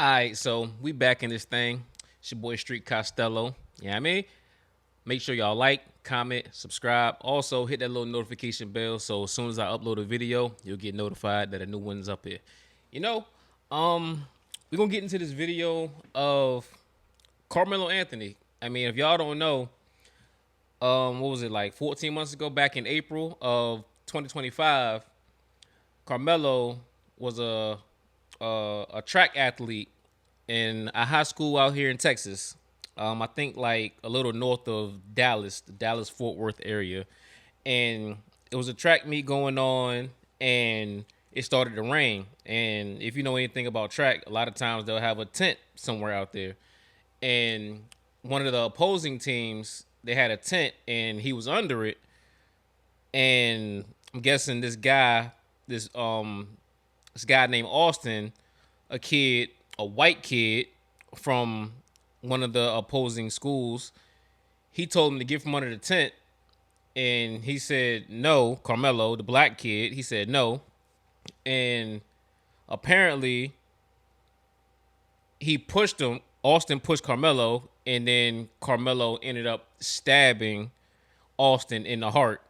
All right, so we back in this thing. It's your boy Street Costello. You know what I mean? Make sure y'all like, comment, subscribe. Also, hit that little notification bell so as soon as I upload a video, you'll get notified that a new one's up here. You know, we're gonna get into this video of Karmelo Anthony. I mean, if y'all don't know, what was it, like 14 months ago, back in April of 2025, Karmelo was a track athlete in a high school out here in Texas. I think like a little north of Dallas, the Dallas Fort Worth area. And it was a track meet going on and it started to rain. And if you know anything about track, a lot of times they'll have a tent somewhere out there. And one of the opposing teams, they had a tent and he was under it. And I'm guessing this guy named Austin, a white kid from one of the opposing schools, he told him to get from under the tent, and he said no. Karmelo, the black kid, he said no, and apparently he pushed him. Austin pushed Karmelo, and then Karmelo ended up stabbing Austin in the heart,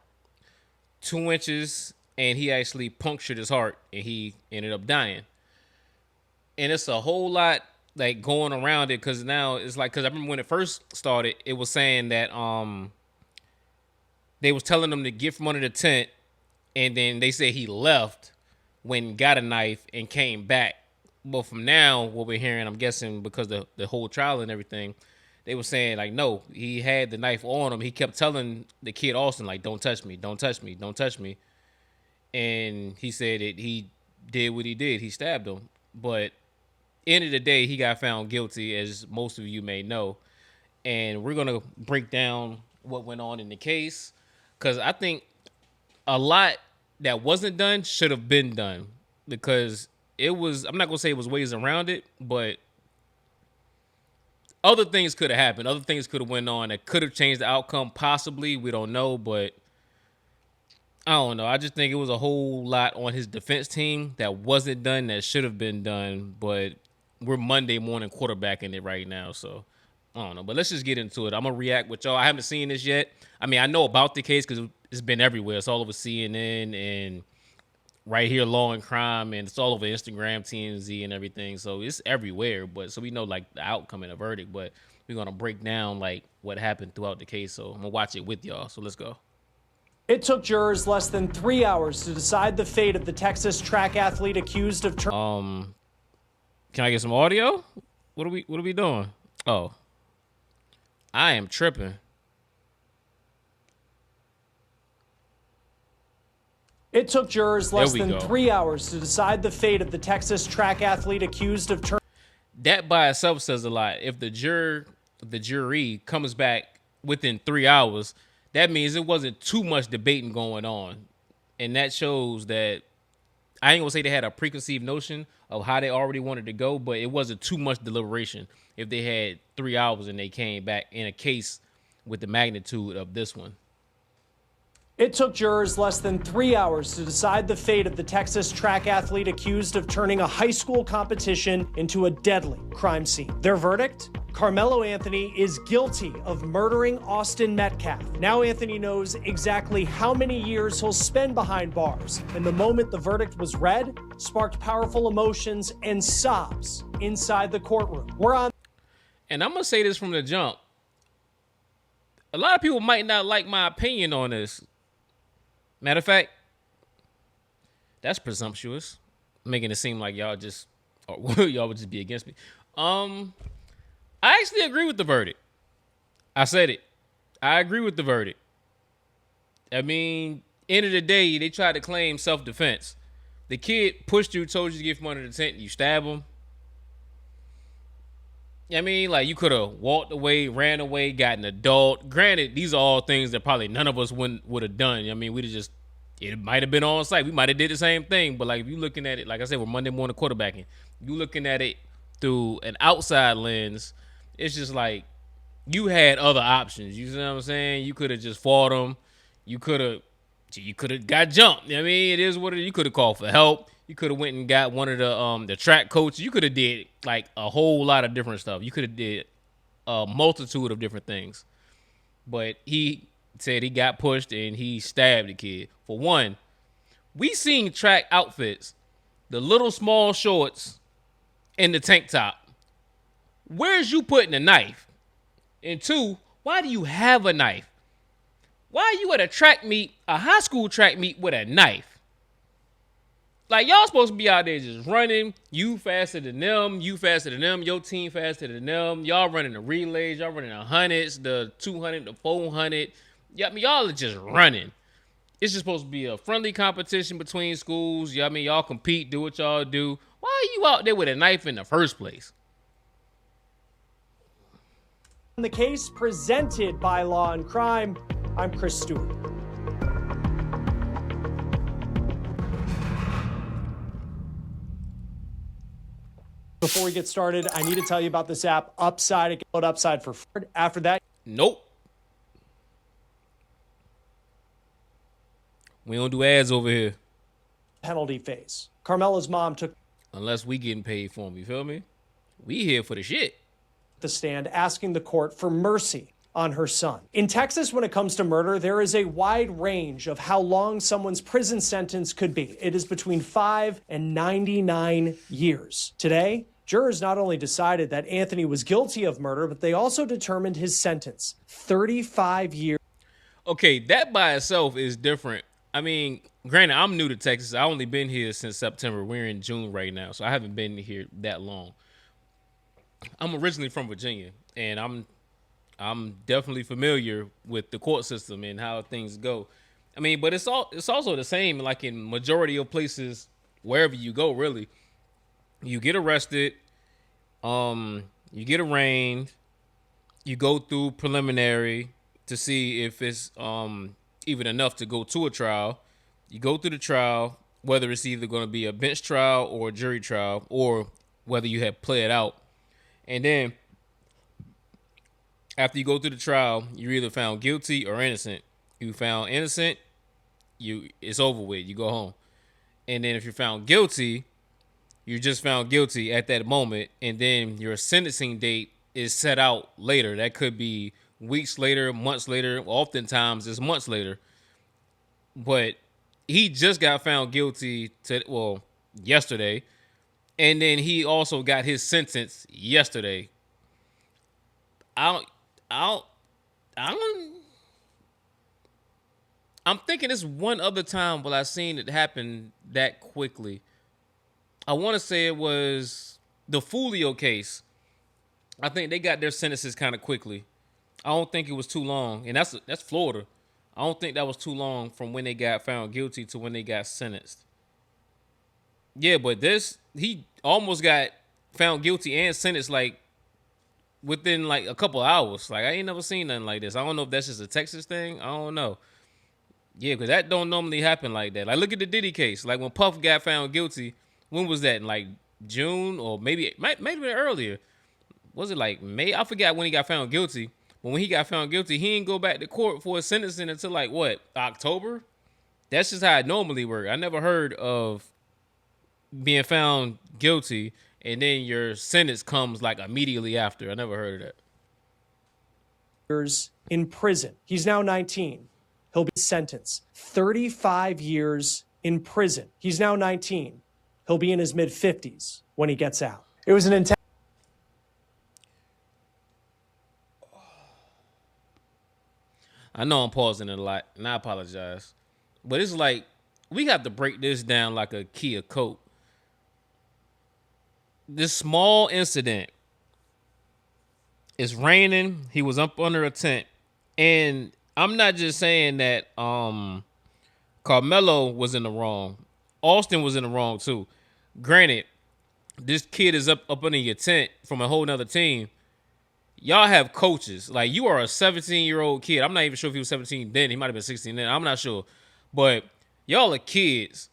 2 inches, and he actually punctured his heart, and he ended up dying. And it's a whole lot like going around it because now it's like, because I remember when it first started, it was saying that they was telling him to get from under the tent, and then they said he left when got a knife and came back. But from now, what we're hearing, I'm guessing because the whole trial and everything, they were saying like, no, he had the knife on him. He kept telling the kid Austin like, don't touch me, don't touch me, don't touch me. And he said that he did what he did. He stabbed him. But end of the day, he got found guilty, as most of you may know. And we're going to break down what went on in the case, because I think a lot that wasn't done should have been done, because it was, I'm not going to say it was ways around it, but other things could have happened. Other things could have went on that could have changed the outcome, possibly. We don't know, but I don't know. I just think it was a whole lot on his defense team that wasn't done that should have been done, but we're Monday morning quarterbacking it right now, so I don't know. But let's just get into it. I'm going to react with y'all. I haven't seen this yet. I mean, I know about the case because it's been everywhere. It's all over CNN and right here, Law and Crime, and it's all over Instagram, TMZ, and everything. So it's everywhere. But so we know like the outcome and the verdict. But we're going to break down like what happened throughout the case. So I'm going to watch it with y'all. So let's go. It took jurors less than 3 hours to decide the fate of the Texas track athlete accused of Can I get some audio? What are we doing? Oh, I am tripping. It took jurors less than 3 hours to decide the fate of the Texas track athlete accused of That by itself says a lot. If the jury comes back within 3 hours, that means it wasn't too much debating going on. And that shows that, I ain't gonna say they had a preconceived notion of how they already wanted to go, but it wasn't too much deliberation if they had 3 hours and they came back in a case with the magnitude of this one. It took jurors less than 3 hours to decide the fate of the Texas track athlete accused of turning a high school competition into a deadly crime scene. Their verdict? Karmelo Anthony is guilty of murdering Austin Metcalf. Now Anthony knows exactly how many years he'll spend behind bars. And the moment the verdict was read, sparked powerful emotions and sobs inside the courtroom. And I'm going to say this from the jump. A lot of people might not like my opinion on this. Matter of fact, that's presumptuous, making it seem like y'all just, or y'all would just be against me. I actually agree with the verdict. I said it. I agree with the verdict. I mean, end of the day, they tried to claim self-defense. The kid pushed you, told you to get from under the tent, and you stab him. I mean, like, you could have walked away, ran away, got an adult. Granted, these are all things that probably none of us would have done. I mean, we'd have just, it might have been on site. We might have did the same thing. But, like, if you're looking at it, like I said, we're Monday morning quarterbacking. You looking at it through an outside lens, it's just like you had other options. You see what I'm saying? You could have just fought him. You could have got jumped. I mean, it is what it is. You could have called for help. You could have went and got one of the track coaches. You could have did like a whole lot of different stuff. You could have did a multitude of different things. But he said he got pushed and he stabbed the kid. For one, we seen track outfits, the little small shorts and the tank top. Where's you putting a knife? And two, why do you have a knife? Why are you at a track meet, a high school track meet with a knife? Like, y'all supposed to be out there just running. You faster than them. You faster than them. Your team faster than them. Y'all running the relays. Y'all running the hundreds, the 200, the 400. Yeah, I mean, y'all are just running. It's just supposed to be a friendly competition between schools. Yeah, I mean, y'all compete, do what y'all do. Why are you out there with a knife in the first place? The case presented by Law and Crime, I'm Chris Stewart. Before we get started, I need to tell you about this app, Upside. It can load Upside for free. After that, nope. We don't do ads over here. Penalty phase. Karmelo's mom took unless we getting paid for them, you feel me? We here for the shit. The stand asking the court for mercy on her son. In Texas, when it comes to murder, there is a wide range of how long someone's prison sentence could be. It is between 5 and 99 years. Today, jurors not only decided that Anthony was guilty of murder, but they also determined his sentence, 35 years. Okay, that by itself is different. I mean, granted, I'm new to Texas. I only been here since September. We're in June right now, so I haven't been here that long. I'm originally from Virginia, and I'm definitely familiar with the court system and how things go. I mean, but it's also the same like in majority of places wherever you go, really. You get arrested, you get arraigned, you go through preliminary to see if it's even enough to go to a trial. You go through the trial, whether it's either going to be a bench trial or a jury trial, or whether you have played out. And then after you go through the trial, you're either found guilty or innocent. You found innocent, it's over with. You go home. And then if you're found guilty, you're just found guilty at that moment. And then your sentencing date is set out later. That could be weeks later, months later. Oftentimes it's months later. But he just got found guilty yesterday. And then he also got his sentence yesterday. I'm thinking it's one other time I seen it happen that quickly. I want to say it was the Fulio case. I think they got their sentences kind of quickly. I don't think it was too long, and that's Florida. I don't think that was too long from when they got found guilty to when they got sentenced. Yeah, but he almost got found guilty and sentenced like within like a couple hours. Like, I ain't never seen nothing like this. I don't know if that's just a Texas thing. I don't know. Yeah, because that don't normally happen like that. Like, look at the Diddy case. Like, when Puff got found guilty, when was that? In like June or maybe earlier. Was it like May? I forgot when he got found guilty. But when he got found guilty, he didn't go back to court for his sentencing until like what? October? That's just how it normally works. I never heard of being found guilty and then your sentence comes like immediately after. I never heard of that. Years in prison. He's now 19. He'll be sentenced 35 years in prison. He's now 19. He'll be in his mid-50s when he gets out. It was an intense. I know I'm pausing it a lot, and I apologize. But it's like, we have to break this down like a Kia Coke. This small incident. It's raining. He was up under a tent. And I'm not just saying that Karmelo was in the wrong. Austin was in the wrong too. Granted, this kid is up under your tent from a whole nother team. Y'all have coaches. Like, you are a 17-year-old kid. I'm not even sure if he was 17 then. He might have been 16 then. I'm not sure. But y'all are kids.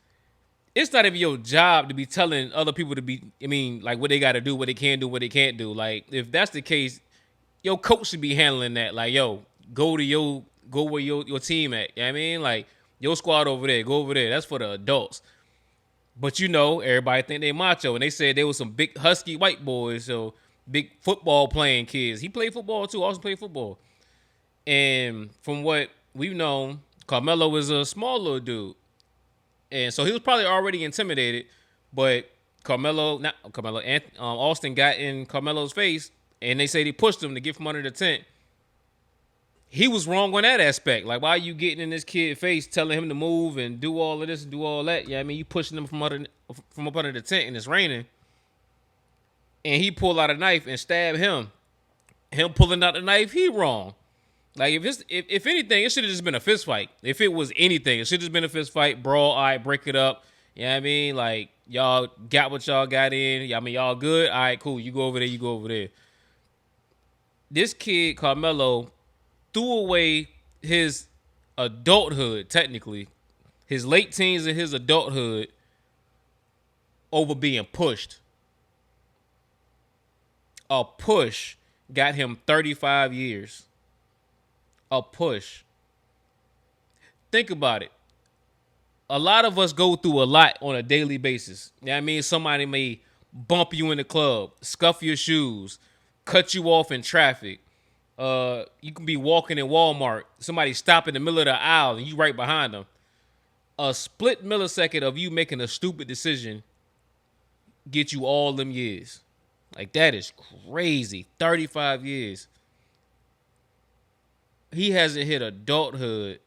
It's not even your job to be telling other people like what they got to do, what they can do, what they can't do. Like, if that's the case, your coach should be handling that. Like, yo, go where your team at. You know what I mean? Like, your squad over there, go over there. That's for the adults. But you know, everybody think they macho, and they said they were some big husky white boys, so big football playing kids. He played football too. Also played football. And from what we've known, Karmelo was a small little dude, and so he was probably already intimidated. But Austin got in Carmelo's face, and they said he pushed him to get from under the tent. He was wrong on that aspect. Like, why are you getting in this kid's face, telling him to move and do all of this and do all that? Yeah, I mean, you pushing him from up under the tent and it's raining, and he pulled out a knife and stabbed him. Him pulling out the knife, he wrong. Like, if anything, it should have just been a fist fight. If it was anything, it should have just been a fist fight, brawl. All right, break it up. You know what I mean? Like, y'all got what y'all got in. I mean, y'all good. All right, cool. You go over there. You go over there. This kid, Karmelo, threw away his adulthood, technically, his late teens and his adulthood over being pushed. A push got him 35 years. A push. Think about it. A lot of us go through a lot on a daily basis. You know what I mean? Somebody may bump you in the club, scuff your shoes, cut you off in traffic. You can be walking in Walmart. Somebody stop in the middle of the aisle and you right behind them. A split millisecond of you making a stupid decision get you all them years. Like, that is crazy. 35 years. He hasn't hit adulthood,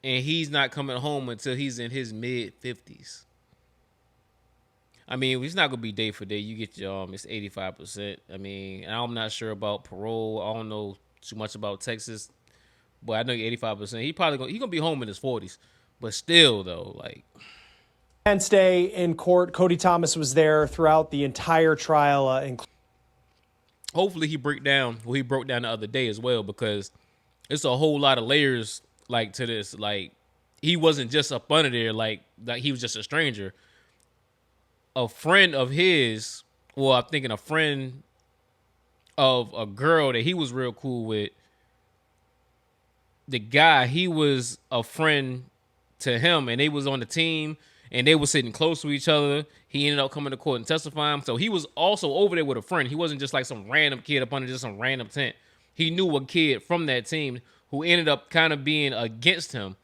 and he's not coming home until he's in his mid-50s. I mean, it's not going to be day for day. You get your, it's 85%. I mean, I'm not sure about parole. I don't know too much about Texas, but I know 85%. He's going to be home in his 40s. But still, though, like... Penn Day in court. Cody Thomas was there throughout the entire trial. Hopefully he broke down the other day as well, because it's a whole lot of layers like to this. Like, he wasn't just up under there like he was just a stranger. A friend of his, well, I'm thinking a friend of a girl that he was real cool with. The guy, he was a friend to him, and they was on the team, and they were sitting close to each other. He ended up coming to court and testifying. So he was also over there with a friend. He wasn't just like some random kid up under just some random tent. He knew a kid from that team who ended up kind of being against him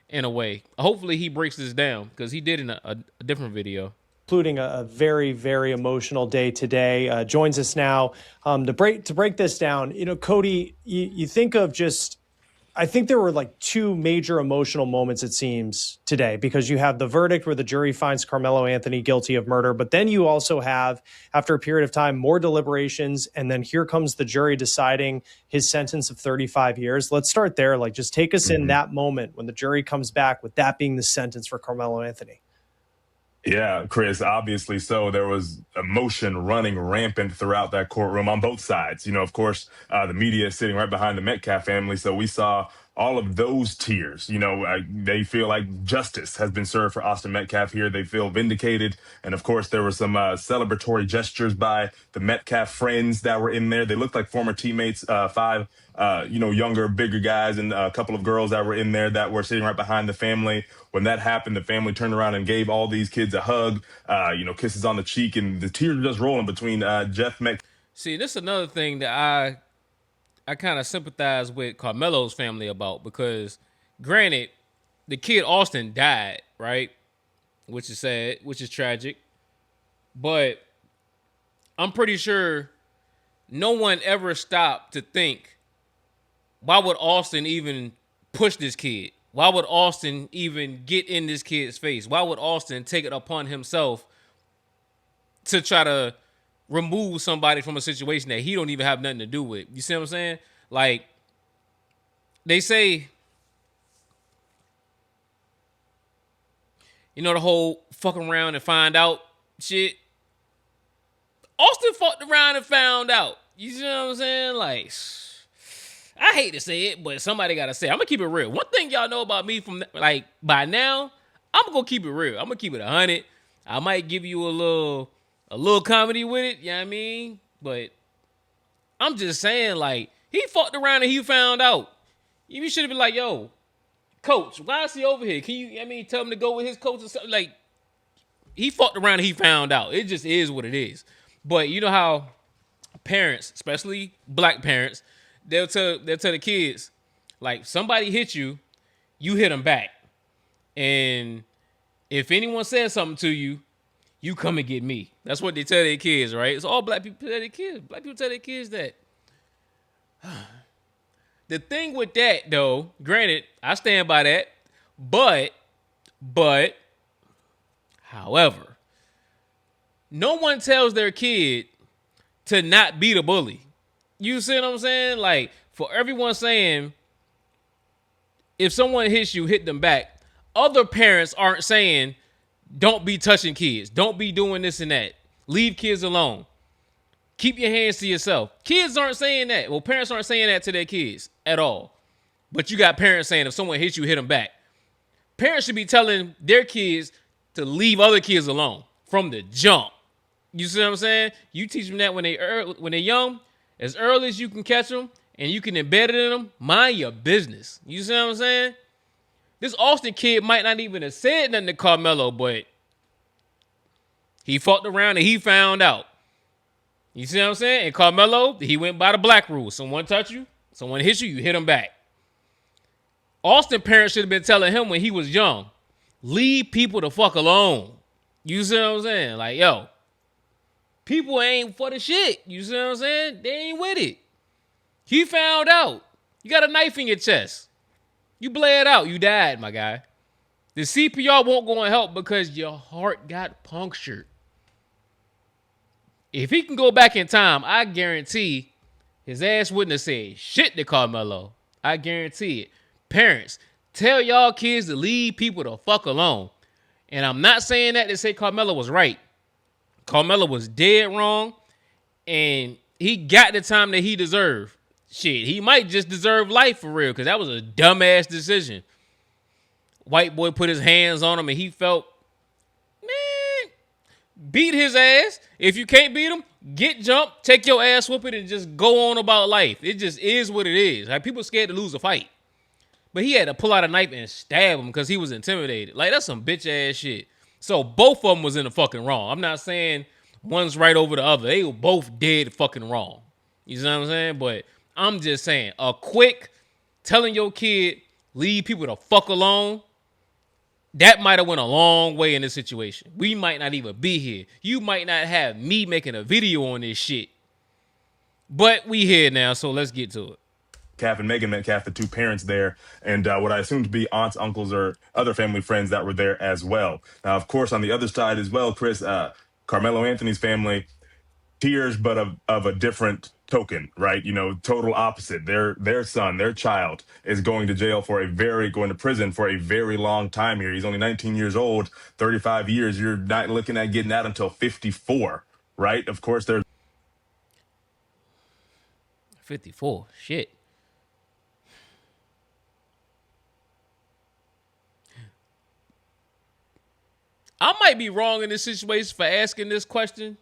in a way. Hopefully he breaks this down, because he did in a different video. Including a very, very emotional day today. Joins us now to break this down. You know, Cody, you think of just, I think there were like two major emotional moments, it seems, today, because you have the verdict where the jury finds Karmelo Anthony guilty of murder, but then you also have, after a period of time, more deliberations, and then here comes the jury deciding his sentence of 35 years. Let's start there. Like, just take us in that moment when the jury comes back with that being the sentence for Karmelo Anthony. Yeah, Chris, obviously so. There was emotion running rampant throughout that courtroom on both sides. You know, of course, the media is sitting right behind the Metcalf family. So we saw all of those tears. You know, they feel like justice has been served for Austin Metcalf here. They feel vindicated. And of course, there were some celebratory gestures by the Metcalf friends that were in there. They looked like former teammates, five, younger, bigger guys, and a couple of girls that were in there that were sitting right behind the family. When that happened, the family turned around and gave all these kids a hug, kisses on the cheek, and the tears were just rolling between Jeff Metcalf. See, this is another thing that I kind of sympathize with Karmelo's family about, because granted, the kid Austin died, right? Which is sad, which is tragic. But I'm pretty sure no one ever stopped to think, why would Austin even push this kid? Why would Austin even get in this kid's face? Why would Austin take it upon himself to try to remove somebody from a situation that he don't even have nothing to do with? You see what I'm saying? Like, they say, you know, the whole fuck around and find out shit. Austin fucked around and found out. You see what I'm saying? Like, I hate to say it, but somebody got to say it. I'm going to keep it real. One thing y'all know about me from, like, by now, I'm going to keep it real. I'm going to keep it 100. I might give you a little comedy with it, you know what I mean? But I'm just saying, like, he fucked around and he found out. You should have been like, yo, coach, why is he over here? Can you, tell him to go with his coach or something? Like, he fucked around and he found out. It just is what it is. But you know how parents, especially black parents, they'll tell the kids, like, somebody hit you, you hit them back. And if anyone says something to you, you come and get me. That's what they tell their kids, right? It's all black people tell their kids. Black people tell their kids that. The thing with that, though, granted, I stand by that, but, however, no one tells their kid to not be the bully. You see what I'm saying? Like, for everyone saying, if someone hits you, hit them back, other parents aren't saying, don't be touching kids. Don't be doing this and that. Leave kids alone. Keep your hands to yourself. Kids aren't saying that. Well, parents aren't saying that to their kids at all. But you got parents saying if someone hits you, hit them back. Parents should be telling their kids to leave other kids alone from the jump. You see what I'm saying? You teach them that when they're young, as early as you can catch them, and you can embed it in them. Mind your business. You see what I'm saying? This Austin kid might not even have said nothing to Karmelo, but he fucked around and he found out. You see what I'm saying? And Karmelo, he went by the black rule. Someone touch you, someone hit you, you hit him back. Austin parents should have been telling him when he was young, leave people the fuck alone. You see what I'm saying? Like, yo, people ain't for the shit. You see what I'm saying? They ain't with it. He found out. You got a knife in your chest. You bled out. You died, my guy. The CPR won't go and help because your heart got punctured. If he can go back in time, I guarantee his ass wouldn't have said shit to Karmelo. I guarantee it. Parents, tell y'all kids to leave people the fuck alone. And I'm not saying that to say Karmelo was right. Karmelo was dead wrong, and he got the time that he deserved. Shit, he might just deserve life for real, because that was a dumbass decision. White boy put his hands on him, and he felt, man, beat his ass. If you can't beat him, get jumped, take your ass whooping, and just go on about life. It just is what it is. Like, people scared to lose a fight. But he had to pull out a knife and stab him because he was intimidated. Like, that's some bitch ass shit. So both of them was in the fucking wrong. I'm not saying one's right over the other. They were both dead fucking wrong. You see what I'm saying? But I'm just saying, a quick telling your kid, leave people the fuck alone, that might have went a long way in this situation. We might not even be here. You might not have me making a video on this shit. But we here now, so let's get to it. Metcalf and Megan Metcalf, the two parents there, and what I assume to be aunts, uncles, or other family friends that were there as well. Now, of course, on the other side as well, Chris, Carmelo Anthony's family, tears, but of a different token, right? You know, total opposite. Their son, their child, is going to prison for a very long time here. He's only 19 years old, 35 years. You're not looking at getting out until 54, right? Of course, there's 54. Shit. I might be wrong in this situation for asking this question.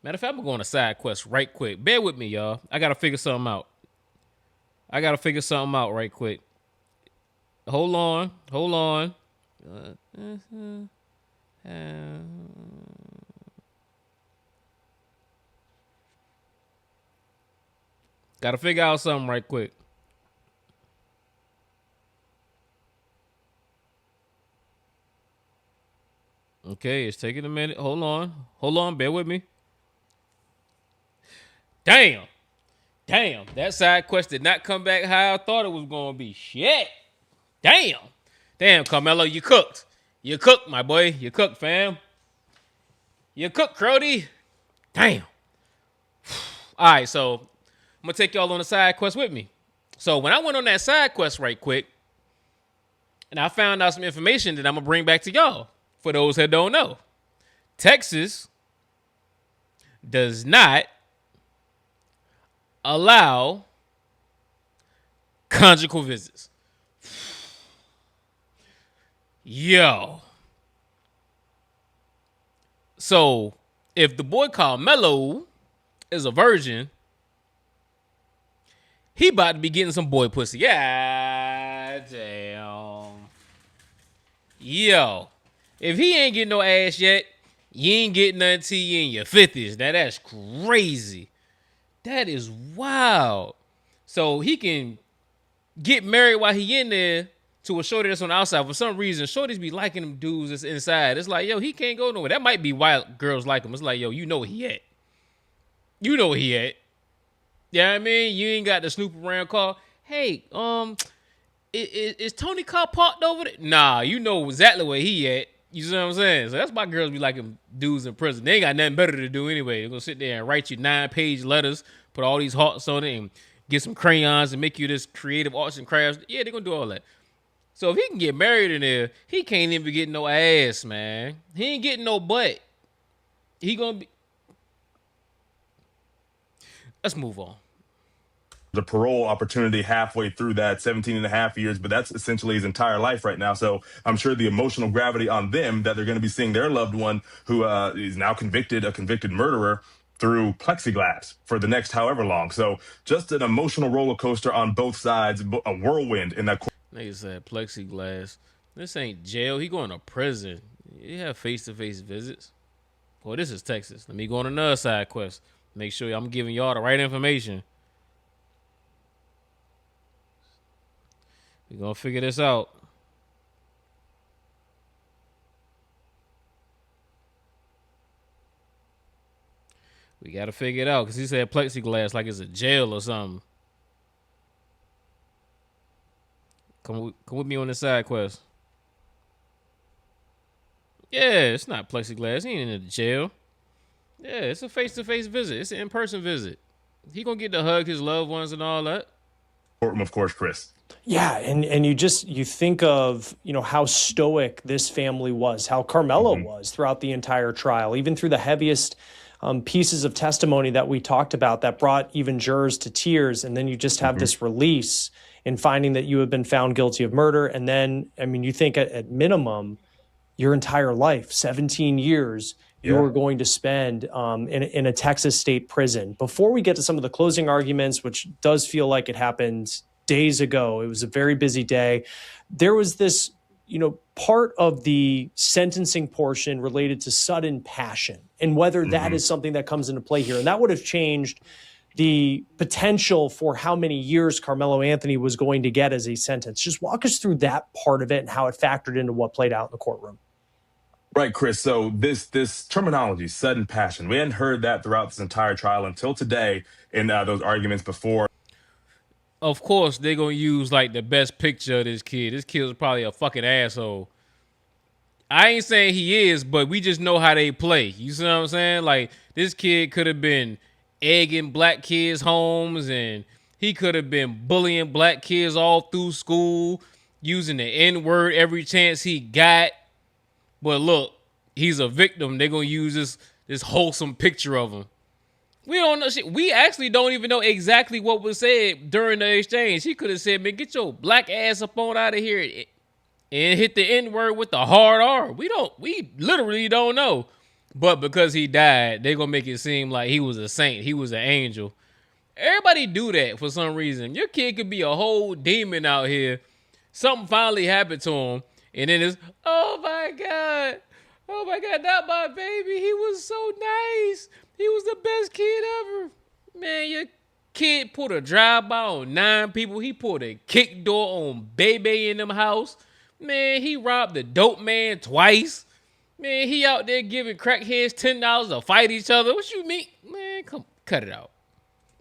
Matter of fact, I'm going to side quest right quick. Bear with me, y'all. I got to figure something out. Right quick. Hold on. Got to figure out something right quick. Okay, it's taking a minute. Hold on. Bear with me. Damn. That side quest did not come back how I thought it was going to be. Shit. Damn, Karmelo, you cooked. You cooked, my boy. You cooked, fam. You cooked, Crody. Damn. All right, so I'm going to take y'all on a side quest with me. So when I went on that side quest right quick, and I found out some information that I'm going to bring back to y'all. For those that don't know, Texas does not allow conjugal visits. Yo. So, if the boy Karmelo is a virgin, he about to be getting some boy pussy. Yeah, damn. Yo. If he ain't getting no ass yet, you ain't getting nothing till you in your 50s. Now that's crazy. That is wild. So he can get married while he in there to a shorty that's on the outside. For some reason, shorties be liking them dudes that's inside. It's like, yo, he can't go nowhere. That might be why girls like him. It's like, yo, you know where he at. You know where he at. Yeah, I mean, you ain't got to snoop around call. Hey, is Tony Car parked over there? Nah, you know exactly where he at. You see what I'm saying? So that's why girls be liking dudes in prison. They ain't got nothing better to do anyway. They're gonna sit there and write you 9-page letters, put all these hearts on it, and get some crayons and make you this creative arts and crafts. Yeah, they're gonna do all that. So if he can get married in there, he can't even get no ass, man. He ain't getting no butt. He gonna be. Let's move on. The parole opportunity halfway through that 17 and a half years, but that's essentially his entire life right now. So I'm sure the emotional gravity on them that they're going to be seeing their loved one who is now a convicted murderer through plexiglass for the next however long. So just an emotional roller coaster on both sides, a whirlwind in that. Nigga said plexiglass. This ain't jail. He going to prison. You have face-to-face visits. Well, this is Texas. Let me go on another side quest. Make sure I'm giving y'all the right information. We're going to figure this out. We got to figure it out because he said plexiglass like it's a jail or something. Come with me on this side quest. Yeah, it's not plexiglass. He ain't in the jail. Yeah, it's a face-to-face visit. It's an in-person visit. He going to get to hug his loved ones and all that. Courtroom, of course, Chris. Yeah, and you think of, how stoic this family was, how Karmelo was throughout the entire trial, even through the heaviest pieces of testimony that we talked about that brought even jurors to tears. And then you just have this release in finding that you have been found guilty of murder. And then, you think at minimum, your entire life, 17 years, you're going to spend in a Texas state prison. Before we get to some of the closing arguments, which does feel like it happened days ago, it was a very busy day. There was this, part of the sentencing portion related to sudden passion and whether that is something that comes into play here. And that would have changed the potential for how many years Carmelo Anthony was going to get as a sentence. Just walk us through that part of it and how it factored into what played out in the courtroom. Right, Chris. So this terminology, sudden passion, we hadn't heard that throughout this entire trial until today in those arguments before. Of course, they're going to use, like, the best picture of this kid. This kid was probably a fucking asshole. I ain't saying he is, but we just know how they play. You see what I'm saying? Like, this kid could have been egging black kids' homes, and he could have been bullying black kids all through school, using the N-word every chance he got. But look, he's a victim. They're going to use this wholesome picture of him. We don't know shit. We actually don't even know exactly what was said during the exchange. He could have said, man, get your black ass up on out of here and hit the N-word with the hard R. We literally don't know. But because he died, they're going to make it seem like he was a saint. He was an angel. Everybody do that for some reason. Your kid could be a whole demon out here. Something finally happened to him. And then it's, oh my God, not my baby. He was so nice. He was the best kid ever. Man, your kid put a drive-by on 9 people. He put a kick door on Bebe in them house. Man, he robbed the dope man twice. Man, he out there giving crackheads $10 to fight each other. What you mean? Man, come cut it out.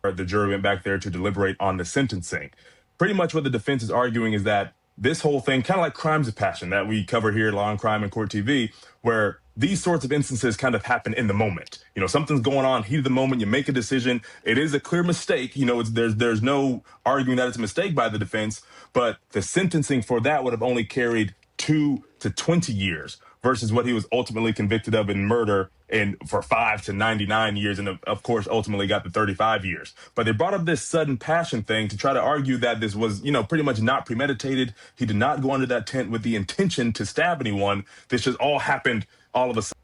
The jury went back there to deliberate on the sentencing. Pretty much what the defense is arguing is that this whole thing, kind of like crimes of passion that we cover here at Law and Crime and Court TV, where these sorts of instances kind of happen in the moment. Something's going on, heat of the moment, you make a decision. It is a clear mistake. There's no arguing that it's a mistake by the defense, but the sentencing for that would have only carried 2 to 20 years versus what he was ultimately convicted of in murder and for 5 to 99 years. And of course, ultimately got the 35 years. But they brought up this sudden passion thing to try to argue that this was, pretty much not premeditated. He did not go under that tent with the intention to stab anyone. This just all happened all of a sudden.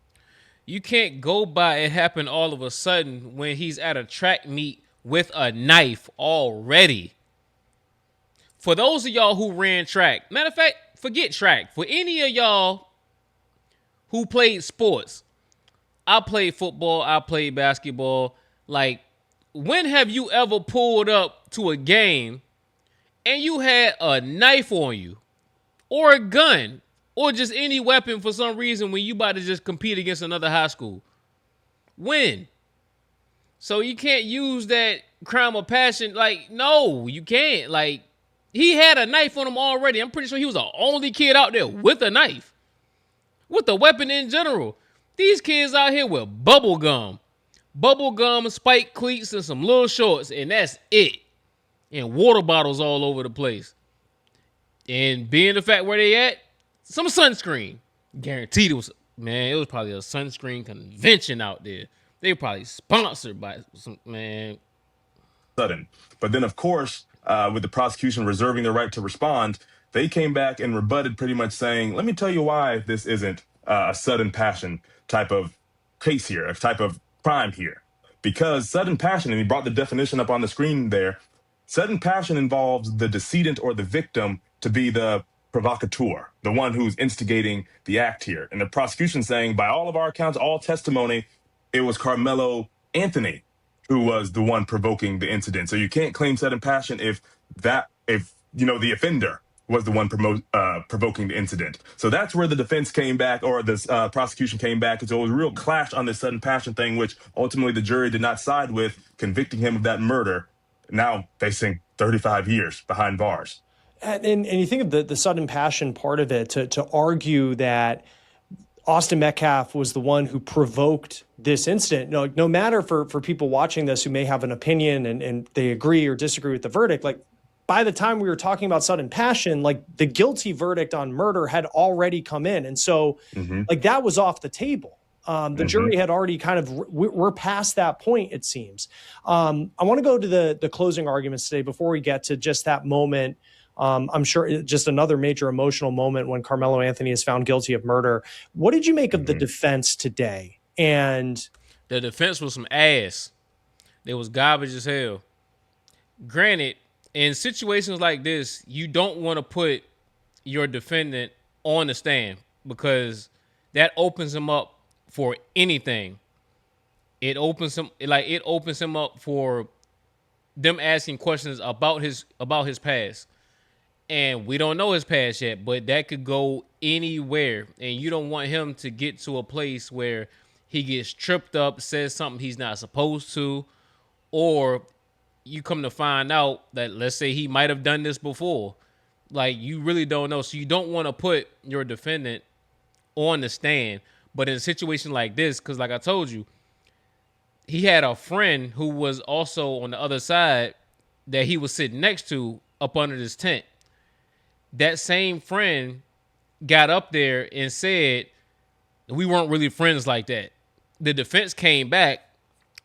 You can't go by it happened all of a sudden when he's at a track meet with a knife already. For those of y'all who ran track, matter of fact, forget track. For any of y'all who played sports. I played football. I played basketball. Like, when have you ever pulled up to a game and you had a knife on you or a gun or just any weapon for some reason when you about to just compete against another high school? When? So you can't use that crime of passion. Like, no, you can't. Like, he had a knife on him already. I'm pretty sure he was the only kid out there with a knife, with a weapon in general. These kids out here with bubble gum, spike cleats, and some little shorts, and that's it. And water bottles all over the place. And being the fact where they at, some sunscreen. Guaranteed it was, man, it was probably a sunscreen convention out there. They were probably sponsored by some, man. Sudden. But then, of course, with the prosecution reserving the right to respond, they came back and rebutted pretty much saying, let me tell you why this isn't a sudden passion type of case here, a type of crime here. Because sudden passion, and he brought the definition up on the screen there, sudden passion involves the decedent or the victim to be the provocateur, the one who's instigating the act here. And the prosecution saying, by all of our accounts, all testimony, it was Karmelo Anthony who was the one provoking the incident. So you can't claim sudden passion if the offender was the one provoking the incident. So that's where the defense came back, or the prosecution came back. And so it was a real clash on this sudden passion thing, which ultimately the jury did not side with, convicting him of that murder, now facing 35 years behind bars. And you think of the sudden passion part of it, to argue that Austin Metcalf was the one who provoked this incident. No matter for people watching this who may have an opinion and they agree or disagree with the verdict, like, by the time we were talking about sudden passion, like, the guilty verdict on murder had already come in. And so like, that was off the table. The jury had already kind of, we're past that point, it seems. I want to go to the closing arguments today before we get to just that moment. I'm sure just another major emotional moment when Karmelo Anthony is found guilty of murder. What did you make of the defense today? And the defense was some ass. It was garbage as hell. Granted, in situations like this, you don't want to put your defendant on the stand because that opens him up for anything. It opens him up for them asking questions about his past. And we don't know his past yet, but that could go anywhere. And you don't want him to get to a place where he gets tripped up, says something he's not supposed to, or you come to find out that, let's say, he might have done this before. Like, you really don't know. So you don't want to put your defendant on the stand. But in a situation like this, because like I told you, he had a friend who was also on the other side that he was sitting next to up under this tent. That same friend got up there and said, we weren't really friends like that. The defense came back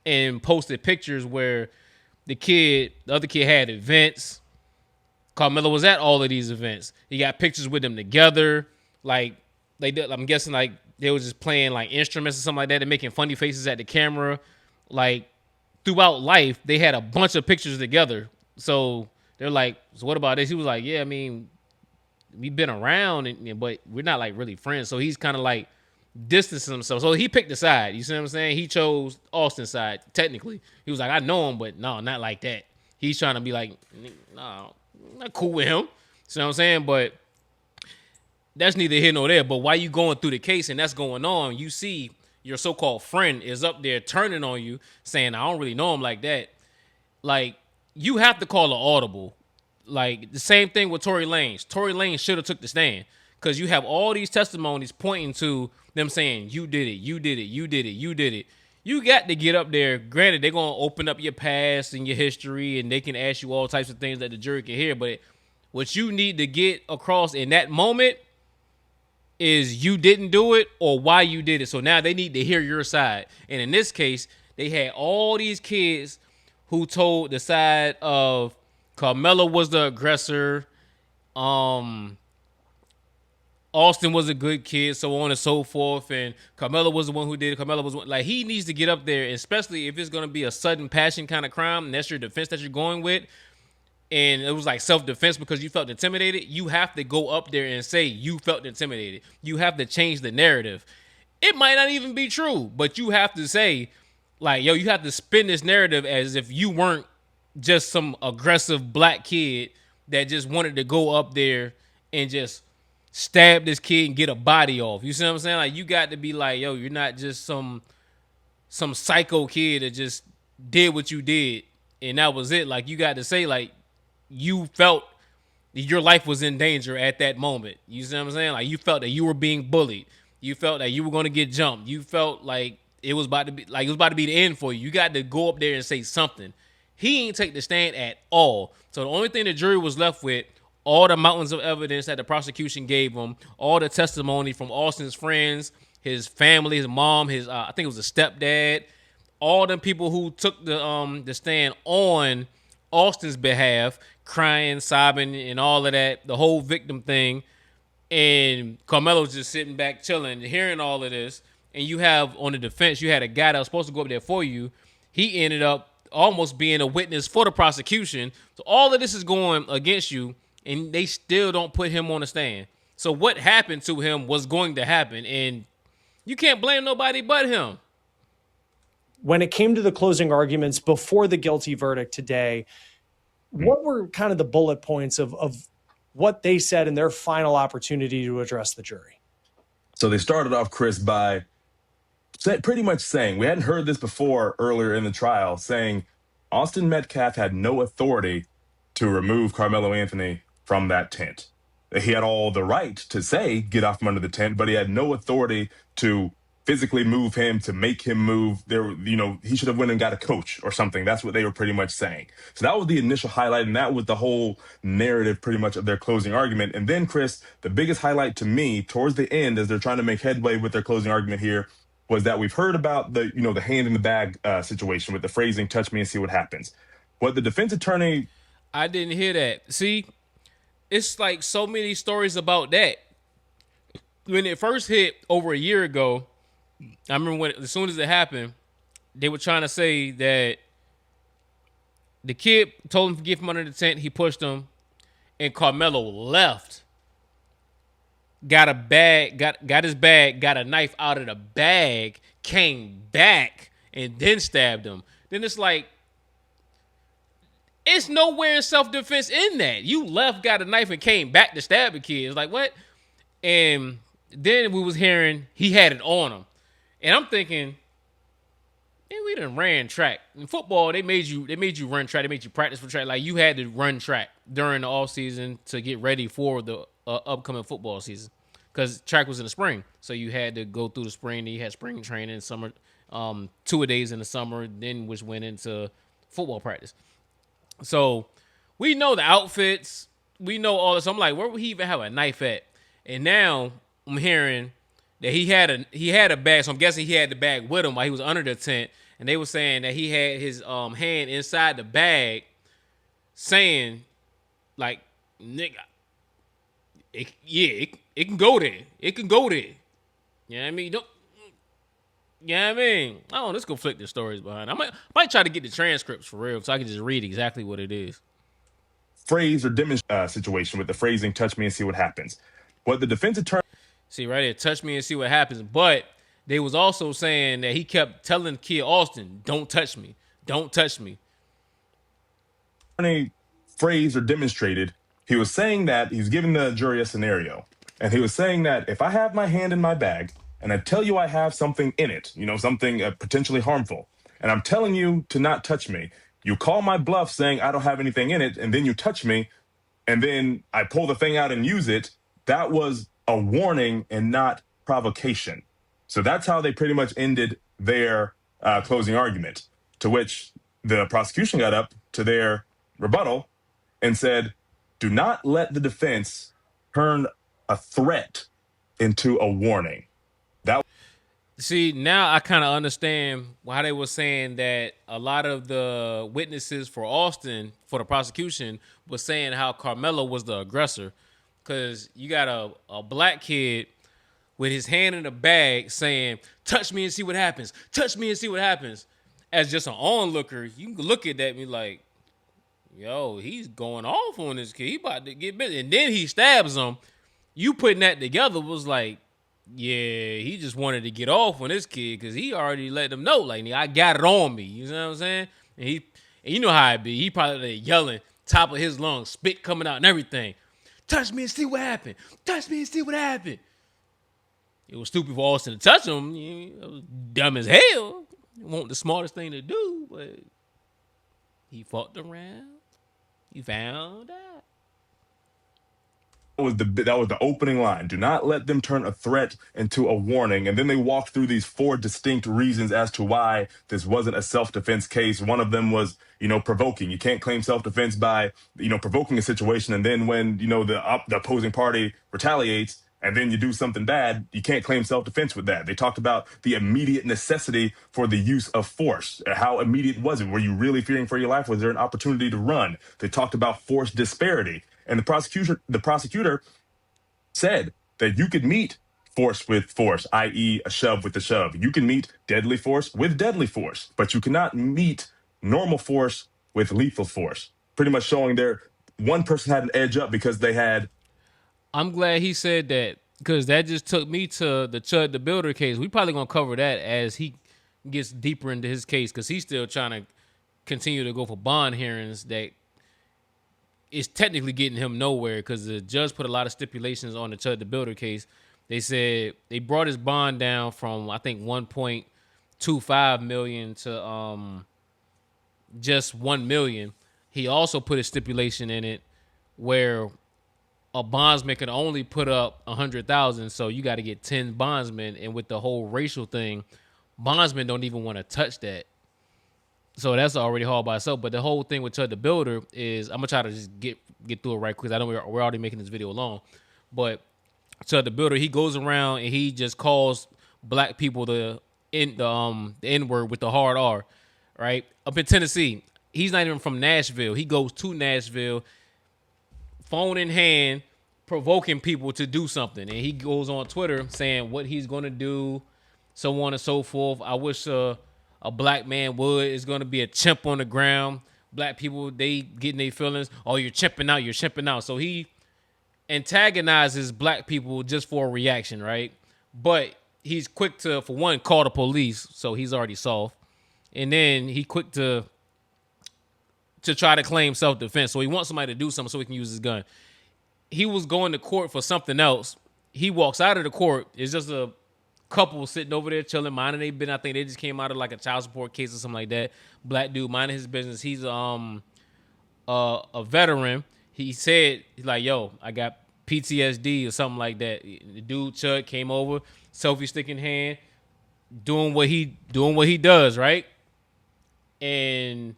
and posted pictures where the other kid had events. Karmelo was at all of these events. He got pictures with them together. Like, they did, I'm guessing like they was just playing like instruments or something like that and making funny faces at the camera. Like, throughout life, they had a bunch of pictures together. So they're like, so what about this? He was like, yeah, I mean, we've been around, but we're not like really friends. So he's kind of like distancing himself. So he picked a side. You see what I'm saying? He chose Austin's side, technically. He was like, I know him, but no, not like that. He's trying to be like, no, I'm not cool with him. See what I'm saying? But that's neither here nor there. But while you going through the case and that's going on, you see your so-called friend is up there turning on you, saying, I don't really know him like that. Like, you have to call an audible. Like, the same thing with Tory Lanez. Tory Lanez should have took the stand because you have all these testimonies pointing to them saying, you did it, you did it, you did it, you did it. You got to get up there. Granted, they're going to open up your past and your history, and they can ask you all types of things that the jury can hear. But what you need to get across in that moment is you didn't do it or why you did it. So now they need to hear your side. And in this case, they had all these kids who told the side of Karmelo was the aggressor. Austin was a good kid, so on and so forth. And Karmelo was the one who did it. Karmelo was like, he needs to get up there, especially if it's going to be a sudden passion kind of crime, and that's your defense that you're going with. And it was like self-defense because you felt intimidated. You have to go up there and say you felt intimidated. You have to change the narrative. It might not even be true, but you have to say, like, yo, you have to spin this narrative as if you weren't just some aggressive black kid that just wanted to go up there and just stab this kid and get a body off. You see what I'm saying? Like, you got to be like, yo, you're not just some psycho kid that just did what you did and that was it. Like, you got to say, like, you felt your life was in danger at that moment. You see what I'm saying? Like, you felt that you were being bullied. You felt that you were going to get jumped. You felt like it was about to be the end for you. You got to go up there and say something. He ain't take the stand at all. So the only thing the jury was left with, all the mountains of evidence that the prosecution gave him, all the testimony from Austin's friends, his family, his mom, his I think it was a stepdad, all them people who took the stand on Austin's behalf, crying, sobbing, and all of that, the whole victim thing. And Karmelo's just sitting back, chilling, hearing all of this. And you have on the defense, you had a guy that was supposed to go up there for you. He ended up almost being a witness for the prosecution. So all of this is going against you, and they still don't put him on the stand. So what happened to him was going to happen, and you can't blame nobody but him. When it came to the closing arguments before the guilty verdict today, what were kind of the bullet points of what they said in their final opportunity to address the jury? So they started off, Chris, by pretty much saying, we hadn't heard this before earlier in the trial, saying Austin Metcalf had no authority to remove Karmelo Anthony from that tent. He had all the right to say, get off from under the tent, but he had no authority to physically move him, to make him move. He should have went and got a coach or something. That's what they were pretty much saying. So that was the initial highlight, and that was the whole narrative pretty much of their closing argument. And then, Chris, the biggest highlight to me towards the end, as they're trying to make headway with their closing argument here, was that we've heard about the hand in the bag situation with the phrasing, touch me and see what happens. What the defense attorney... I didn't hear that. See, it's like so many stories about that. When it first hit over a year ago, I remember as soon as it happened, they were trying to say that the kid told him to get from under the tent. He pushed him, and Karmelo left. Got a bag, got his bag, got a knife out of the bag, came back, and then stabbed him. Then it's like, it's nowhere in self-defense in that. You left, got a knife, and came back to stab the kid. It's like, what? And then we was hearing he had it on him. And I'm thinking, man, we done ran track. In football, they made you run track. They made you practice for track. Like, you had to run track during the off season to get ready for the upcoming football season, because track was in the spring. So you had to go through the spring. Then you had spring training, summer, 2 days in the summer, then which went into football practice. So we know the outfits. We know all this. I'm like, where would he even have a knife at? And now I'm hearing that he had a bag. So I'm guessing he had the bag with him while he was under the tent. And they were saying that he had his hand inside the bag, saying, like, nigga, it can go there. It can go there. You know what I mean? I don't know. Let's go flick the stories behind. I might try to get the transcripts for real so I can just read exactly what it is. Phrase or demonstrate situation with the phrasing, touch me and see what happens. What the defense attorney... See, right here, touch me and see what happens. But they was also saying that he kept telling kid Austin, don't touch me. Don't touch me. Phrase or demonstrated, he was saying that he was giving the jury a scenario. And he was saying that if I have my hand in my bag and I tell you I have something in it, something potentially harmful, and I'm telling you to not touch me, you call my bluff saying I don't have anything in it, and then you touch me, and then I pull the thing out and use it, that was a warning and not provocation. So that's how they pretty much ended their closing argument, to which the prosecution got up to their rebuttal and said, do not let the defense turn a threat into a warning. See, now I kind of understand why they were saying that a lot of the witnesses for Austin, for the prosecution, was saying how Karmelo was the aggressor. Because you got a black kid with his hand in a bag saying, touch me and see what happens. Touch me and see what happens. As just an onlooker, you can look at that and be like, yo, he's going off on this kid. He about to get bit. And then he stabs him. You putting that together was like, Yeah, he just wanted to get off on this kid because he already let them know, like, I got it on me. You know what I'm saying? And you know how it be. He probably yelling, top of his lungs, spit coming out and everything. Touch me and see what happened. Touch me and see what happened. It was stupid for Austin to touch him. It was dumb as hell. It wasn't the smartest thing to do, but he fucked around. He found out. That was the opening line. Do not let them turn a threat into a warning. And then they walked through these 4 distinct reasons as to why this wasn't a self-defense case. One of them was, provoking. You can't claim self-defense by, provoking a situation. And then when, the opposing party retaliates and then you do something bad, you can't claim self-defense with that. They talked about the immediate necessity for the use of force. How immediate was it? Were you really fearing for your life? Was there an opportunity to run? They talked about force disparity. And the prosecutor said that you could meet force with force, i.e. a shove with a shove. You can meet deadly force with deadly force, but you cannot meet normal force with lethal force. Pretty much showing there one person had an edge up because they had. I'm glad he said that because that just took me to the Chud the Builder case. We probably going to cover that as he gets deeper into his case because he's still trying to continue to go for bond hearings that is technically getting him nowhere because the judge put a lot of stipulations on the Chud the Builder case. They said they brought his bond down from, I think, 1.25 million to just 1 million. He also put a stipulation in it where a bondsman can only put up 100,000, so you got to get 10 bondsmen. And with the whole racial thing, bondsmen don't even want to touch that. So that's already hard by itself. But the whole thing with Chud the Builder is, I'm gonna try to just get through it right quick. I know we're already making this video long, but Chud the Builder, he goes around and he just calls black people the N-word with the hard R, right? Up in Tennessee, he's not even from Nashville. He goes to Nashville, phone in hand, provoking people to do something, and he goes on Twitter saying what he's gonna do, so on and so forth. I wish a black man would. It's going to be a chimp on the ground. Black people, they getting their feelings. Oh, you're chimping out. You're chimping out. So he antagonizes black people just for a reaction, right? But he's quick to, for one, call the police. So he's already soft. And then he quick to try to claim self-defense. So he wants somebody to do something so he can use his gun. He was going to court for something else. He walks out of the court. It's just a couple sitting over there chilling, minding their business. I think they just came out of like a child support case or something like that. Black dude minding his business. He's a veteran. He said, he's like, yo, I got PTSD or something like that. The dude Chud came over, selfie stick in hand, doing what he does, right? And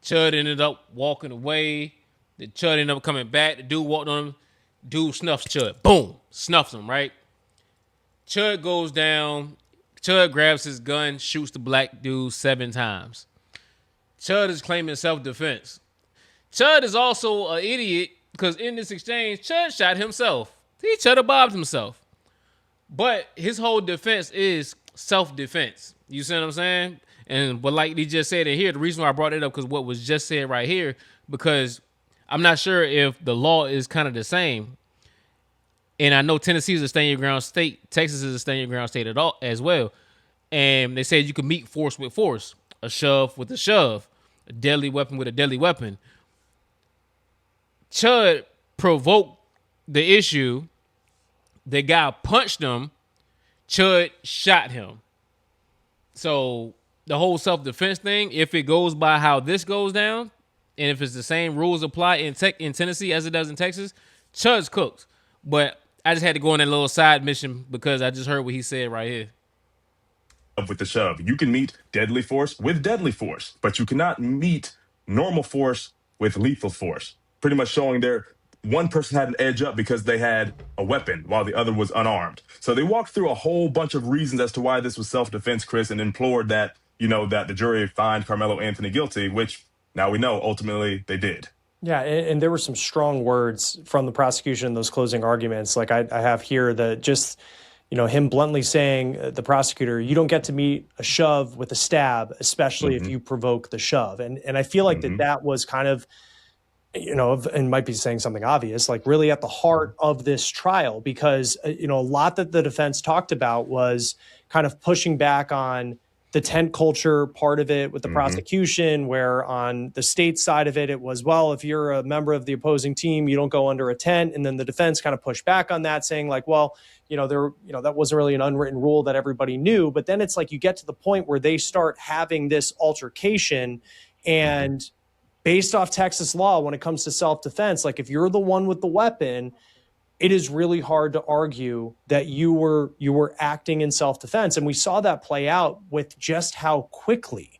Chud ended up walking away. The Chud ended up coming back. The dude walked on him. Dude snuffs Chud. Boom. Snuffs him, right? Chud goes down. Chud grabs his gun, shoots the black dude 7 times. Chud is claiming self-defense. Chud is also an idiot because in this exchange, Chud shot himself. He Chud bobbed himself. But his whole defense is self-defense. You see what I'm saying? But like he just said in here, the reason why I brought it up because what was just said right here, because I'm not sure if the law is kind of the same. And I know Tennessee is a stand your ground state. Texas is a stand your ground state as well. And they said you can meet force with force, a shove with a shove, a deadly weapon with a deadly weapon. Chud provoked the issue. The guy punched him. Chud shot him. So the whole self-defense thing, if it goes by how this goes down, and if it's the same rules apply in Tennessee as it does in Texas, Chud's cooked. But I just had to go on that little side mission because I just heard what he said right here. With the shove. You can meet deadly force with deadly force, but you cannot meet normal force with lethal force. Pretty much showing there one person had an edge up because they had a weapon while the other was unarmed. So they walked through a whole bunch of reasons as to why this was self-defense, Chris, and implored that, that the jury find Karmelo Anthony guilty, which now we know ultimately they did. Yeah, and there were some strong words from the prosecution in those closing arguments. Like I have here that just, him bluntly saying, the prosecutor, you don't get to meet a shove with a stab, especially if you provoke the shove. And I feel like that was kind of and might be saying something obvious, like really at the heart of this trial, because, a lot that the defense talked about was kind of pushing back on the tent culture part of it with the prosecution, where on the state side of it, it was, well, if you're a member of the opposing team, you don't go under a tent. And then the defense kind of pushed back on that, saying like, well, that wasn't really an unwritten rule that everybody knew. But then it's like you get to the point where they start having this altercation, and based off Texas law, when it comes to self-defense, like if you're the one with the weapon, it is really hard to argue that you were acting in self-defense. And we saw that play out with just how quickly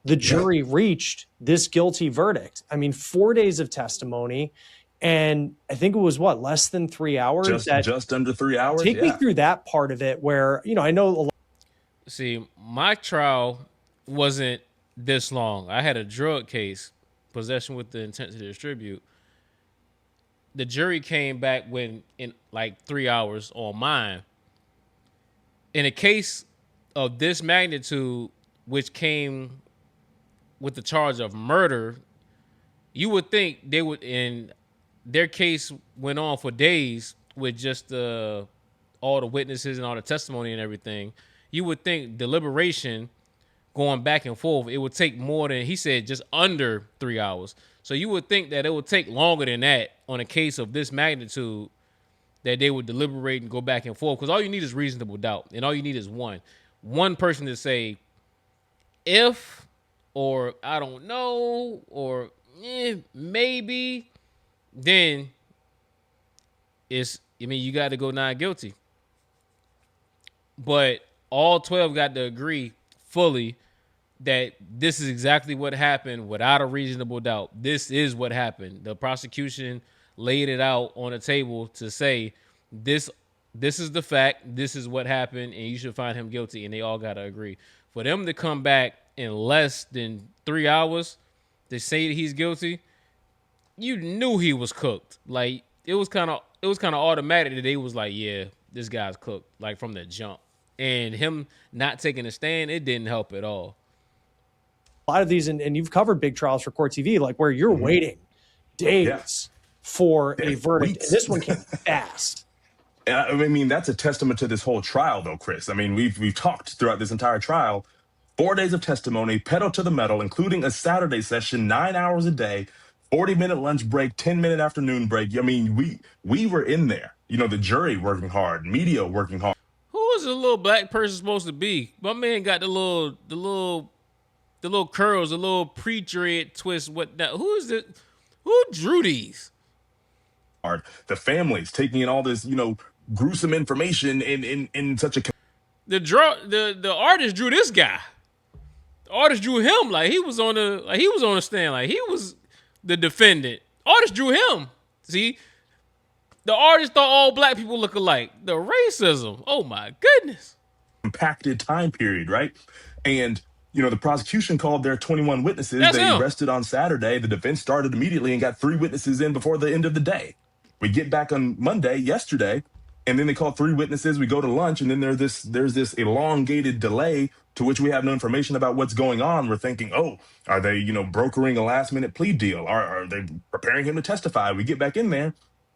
the jury reached this guilty verdict. I mean, 4 days of testimony, and I think it was less than 3 hours? Just under 3 hours. Take me through that part of it where, I know. See, my trial wasn't this long. I had a drug case, possession with the intent to distribute. The jury came back in like 3 hours on mine. In a case of this magnitude, which came with the charge of murder, you would think they would, in their case went on for days with just all the witnesses and all the testimony and everything. You would think deliberation going back and forth, it would take more than, he said, just under 3 hours. So you would think that it would take longer than that on a case of this magnitude, that they would deliberate and go back and forth. Because all you need is reasonable doubt. And all you need is one person to say, if, or I don't know, or maybe, then you got to go not guilty. But all 12 got to agree fully that this is exactly what happened without a reasonable doubt. This is what happened. The prosecution laid it out on the table to say, this is the fact, this is what happened, and you should find him guilty, and they all got to agree. For them to come back in less than 3 hours to say that he's guilty, you knew he was cooked. Like, it was kind of automatic that they was like, yeah, this guy's cooked, like from the jump. And him not taking a stand, it didn't help at all. A lot of these, and you've covered big trials for Court TV, like where you're waiting days for a verdict. And this one came fast. I mean, that's a testament to this whole trial, though, Chris. I mean, we've talked throughout this entire trial, 4 days of testimony, pedal to the metal, including a Saturday session, 9 hours a day, 40-minute lunch break, 10-minute afternoon break. I mean, we were in there. The jury working hard, media working hard. Who is a little black person supposed to be? My man got the little curls, the little pre-dread twist. Who is it? Who drew these? The families taking in all this, gruesome information in such a. The artist drew this guy. The artist drew him like he was on the stand, like he was the defendant. Artist drew him. See, the artist thought all black people look alike. The racism. Oh my goodness. Compacted time period, right? And the prosecution called their 21 witnesses. That's they him. rested on Saturday. The defense started immediately and got 3 witnesses in before the end of the day. We get back on Monday, yesterday, and then they call 3 witnesses. We go to lunch, and then there's this elongated delay to which we have no information about what's going on. We're thinking, oh, are they, brokering a last-minute plea deal? Are they preparing him to testify? We get back in there,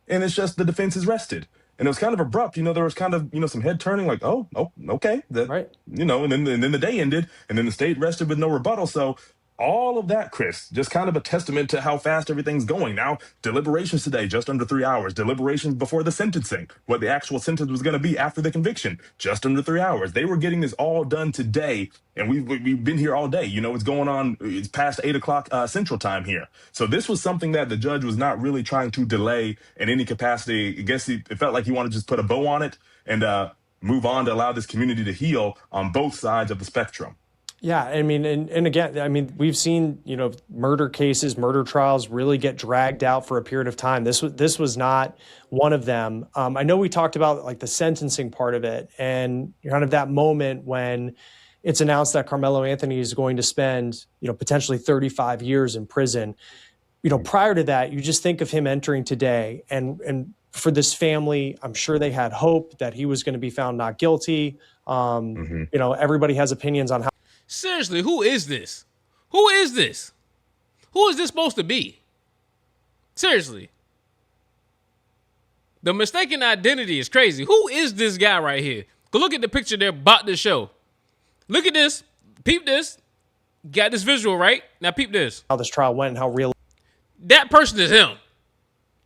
and it's just the defense is rested. And it was kind of abrupt. There was kind of, some head turning like, oh, okay. Right. And then the day ended, and then the state rested with no rebuttal. So all of that, Chris, just kind of a testament to how fast everything's going. Now, deliberations today, just under 3 hours. Deliberations before the sentencing, what the actual sentence was going to be after the conviction, just under 3 hours. They were getting this all done today, and we've been here all day. It's going on. It's past 8 o'clock Central Time here. So this was something that the judge was not really trying to delay in any capacity. I guess it felt like he wanted to just put a bow on it and move on to allow this community to heal on both sides of the spectrum. Yeah, I mean, and again, we've seen, murder cases, murder trials really get dragged out for a period of time. This was not one of them. I know we talked about like the sentencing part of it, and kind of that moment when it's announced that Karmelo Anthony is going to spend, potentially 35 years in prison. Prior to that, you just think of him entering today, and for this family, I'm sure they had hope that he was going to be found not guilty. Everybody has opinions on how. Seriously, who is this? Who is this? Who is this supposed to be? Seriously. The mistaken identity is crazy. Who is this guy right here? Go look at the picture they're about to show. Look at this. Peep this. Got this visual, right? Now peep this. How this trial went and how real. That person is him.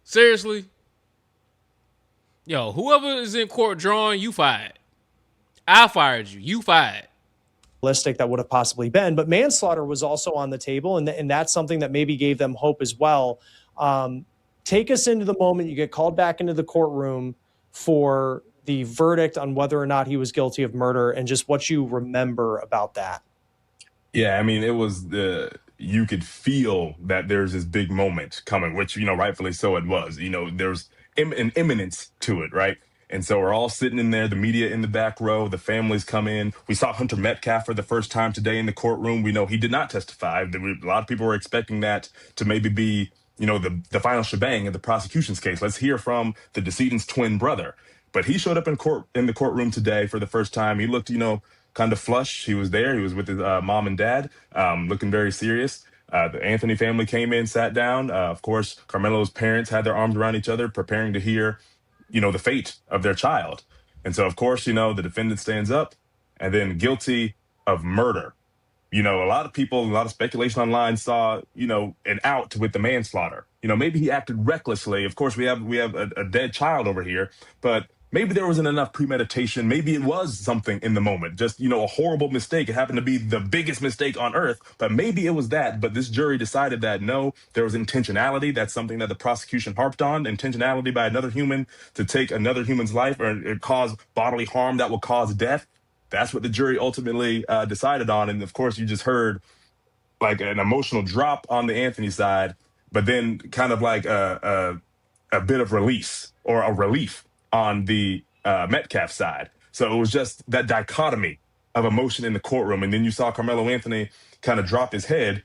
Seriously? Yo, whoever is in court drawing, you fired. I fired you. You fired. That would have possibly been, but manslaughter was also on the table, and that's something that maybe gave them hope as well. Take us into the moment you get called back into the courtroom for the verdict on whether or not he was guilty of murder, and just what you remember about that. Yeah, I mean, it was you could feel that there's this big moment coming, which, rightfully so it was. There's an imminence to it, right? And so we're all sitting in there, the media in the back row, the families come in. We saw Hunter Metcalf for the first time today in the courtroom. We know he did not testify. A lot of people were expecting that to maybe be, the final shebang of the prosecution's case. Let's hear from the decedent's twin brother. But he showed up in the courtroom today for the first time. He looked, kind of flush. He was there. He was with his mom and dad, looking very serious. The Anthony family came in, sat down. Of course, Karmelo's parents had their arms around each other, preparing to hear, the fate of their child. And so, of course, the defendant stands up and then guilty of murder. A lot of people, a lot of speculation online saw, an out with the manslaughter. Maybe he acted recklessly. Of course, we have a dead child over here, but maybe there wasn't enough premeditation. Maybe it was something in the moment, just, a horrible mistake. It happened to be the biggest mistake on earth, but maybe it was that. But this jury decided that no, there was intentionality. That's something that the prosecution harped on, intentionality by another human to take another human's life or cause bodily harm that will cause death. That's what the jury ultimately decided on. And of course, you just heard like an emotional drop on the Anthony side, but then kind of like a bit of release or a relief on the Metcalf side. So it was just that dichotomy of emotion in the courtroom. And then you saw Karmelo Anthony kind of drop his head,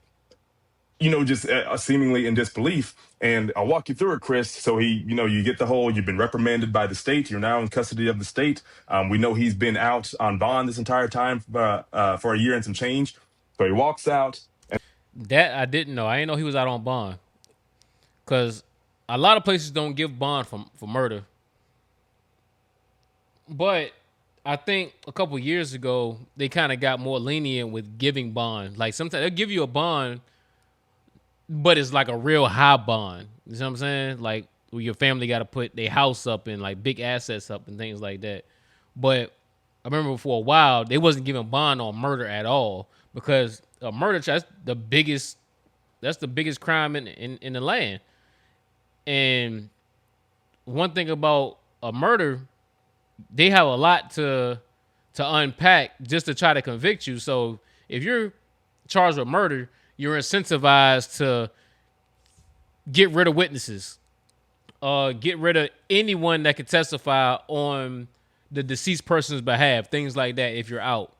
just seemingly in disbelief. And I'll walk you through it, Chris. So he, you get the whole, you've been reprimanded by the state. You're now in custody of the state. We know he's been out on bond this entire time for a year and some change. So he walks out. That I didn't know. I didn't know he was out on bond. Because a lot of places don't give bond for murder. But I think a couple years ago, they kind of got more lenient with giving bond. Like sometimes they'll give you a bond, but it's like a real high bond. You know what I'm saying? Like where your family got to put their house up and like big assets up and things like that. But I remember for a while, they wasn't giving bond on murder at all because a murder, that's the biggest crime in the land. And one thing about a murder, they have a lot to unpack just to try to convict you. So if you're charged with murder, you're incentivized to get rid of witnesses, get rid of anyone that could testify on the deceased person's behalf, things like that if you're out.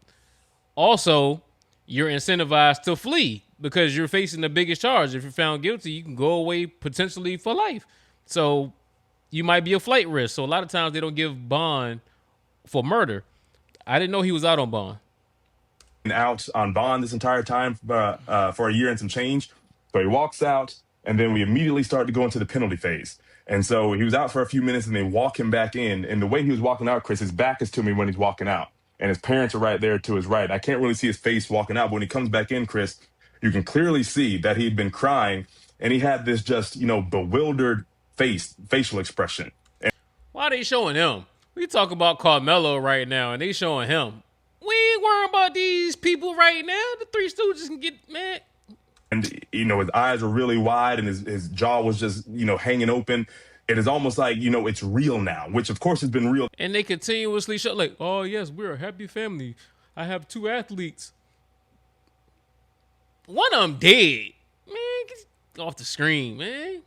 Also, you're incentivized to flee because you're facing the biggest charge. If you're found guilty, you can go away potentially for life. So you might be a flight risk. So a lot of times they don't give bond for murder. I didn't know he was out on bond. Out on bond this entire time for a year and some change. So he walks out, and then we immediately start to go into the penalty phase. And so he was out for a few minutes, and they walk him back in. And the way he was walking out, Chris, his back is to me when he's walking out. And his parents are right there to his right. I can't really see his face walking out, but when he comes back in, Chris, you can clearly see that he'd been crying, and he had this just, bewildered facial expression. Why are they showing him? We talk about Karmelo right now, and they showing him. We ain't worrying about these people right now. The Three Stooges can get mad. And, his eyes were really wide and his jaw was just, hanging open. It is almost like, it's real now, which of course has been real. And they continuously show like, oh, yes, we're a happy family. I have 2 athletes. One of them dead. Man, get off the screen, man.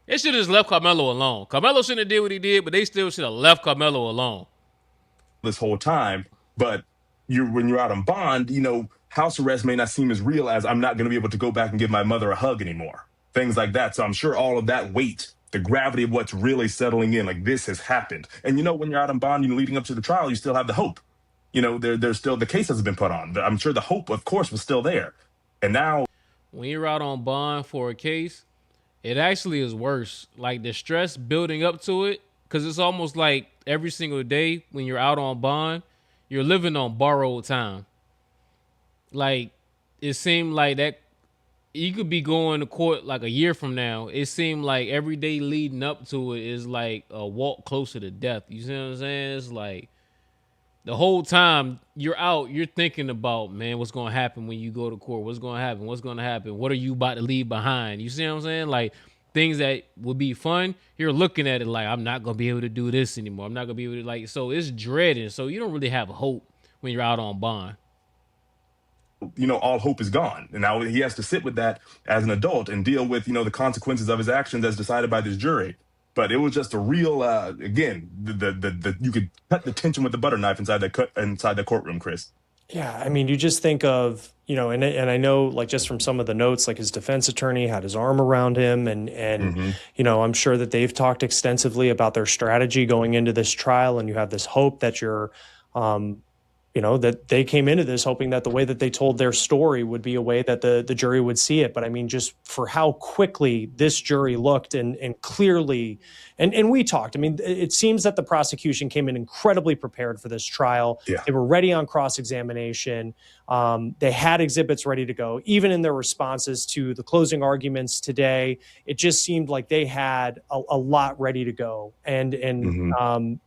They should have just left Karmelo alone. Karmelo shouldn't have did what he did, but they still should have left Karmelo alone. This whole time, but when you're out on bond, house arrest may not seem as real as I'm not going to be able to go back and give my mother a hug anymore. Things like that. So I'm sure all of that weight, the gravity of what's really settling in, like this has happened. And when you're out on bond, leading up to the trial, you still have the hope. There's still the case has been put on. I'm sure the hope, of course, was still there. And now, when you're out on bond for a case, It actually is worse. Like the stress building up to it, because it's almost like every single day when you're out on bond, you're living on borrowed time. Like it seemed like that you could be going to court like a year from now. It seemed like every day leading up to it is like a walk closer to death. You see what I'm saying? It's like the whole time you're out, you're thinking about, man, what's going to happen when you go to court? What's going to happen? What's going to happen? What are you about to leave behind? You see what I'm saying? Like things that would be fun, you're looking at it like, I'm not going to be able to do this anymore. I'm not going to be able to, like, so it's dreading. So you don't really have hope when you're out on bond. All hope is gone. And now he has to sit with that as an adult and deal with, the consequences of his actions as decided by this jury. But it was just a real, again, the you could cut the tension with the butter knife inside the courtroom, Chris. Yeah, I mean, you just think of, and I know, like, just from some of the notes, like his defense attorney had his arm around him, and I'm sure that they've talked extensively about their strategy going into this trial, and you have this hope that that they came into this hoping that the way that they told their story would be a way that the jury would see it. But I mean, just for how quickly this jury looked and clearly, and we talked, I mean, it seems that the prosecution came in incredibly prepared for this trial. Yeah. They were ready on cross-examination. They had exhibits ready to go. Even in their responses to the closing arguments today, it just seemed like they had a lot ready to go. And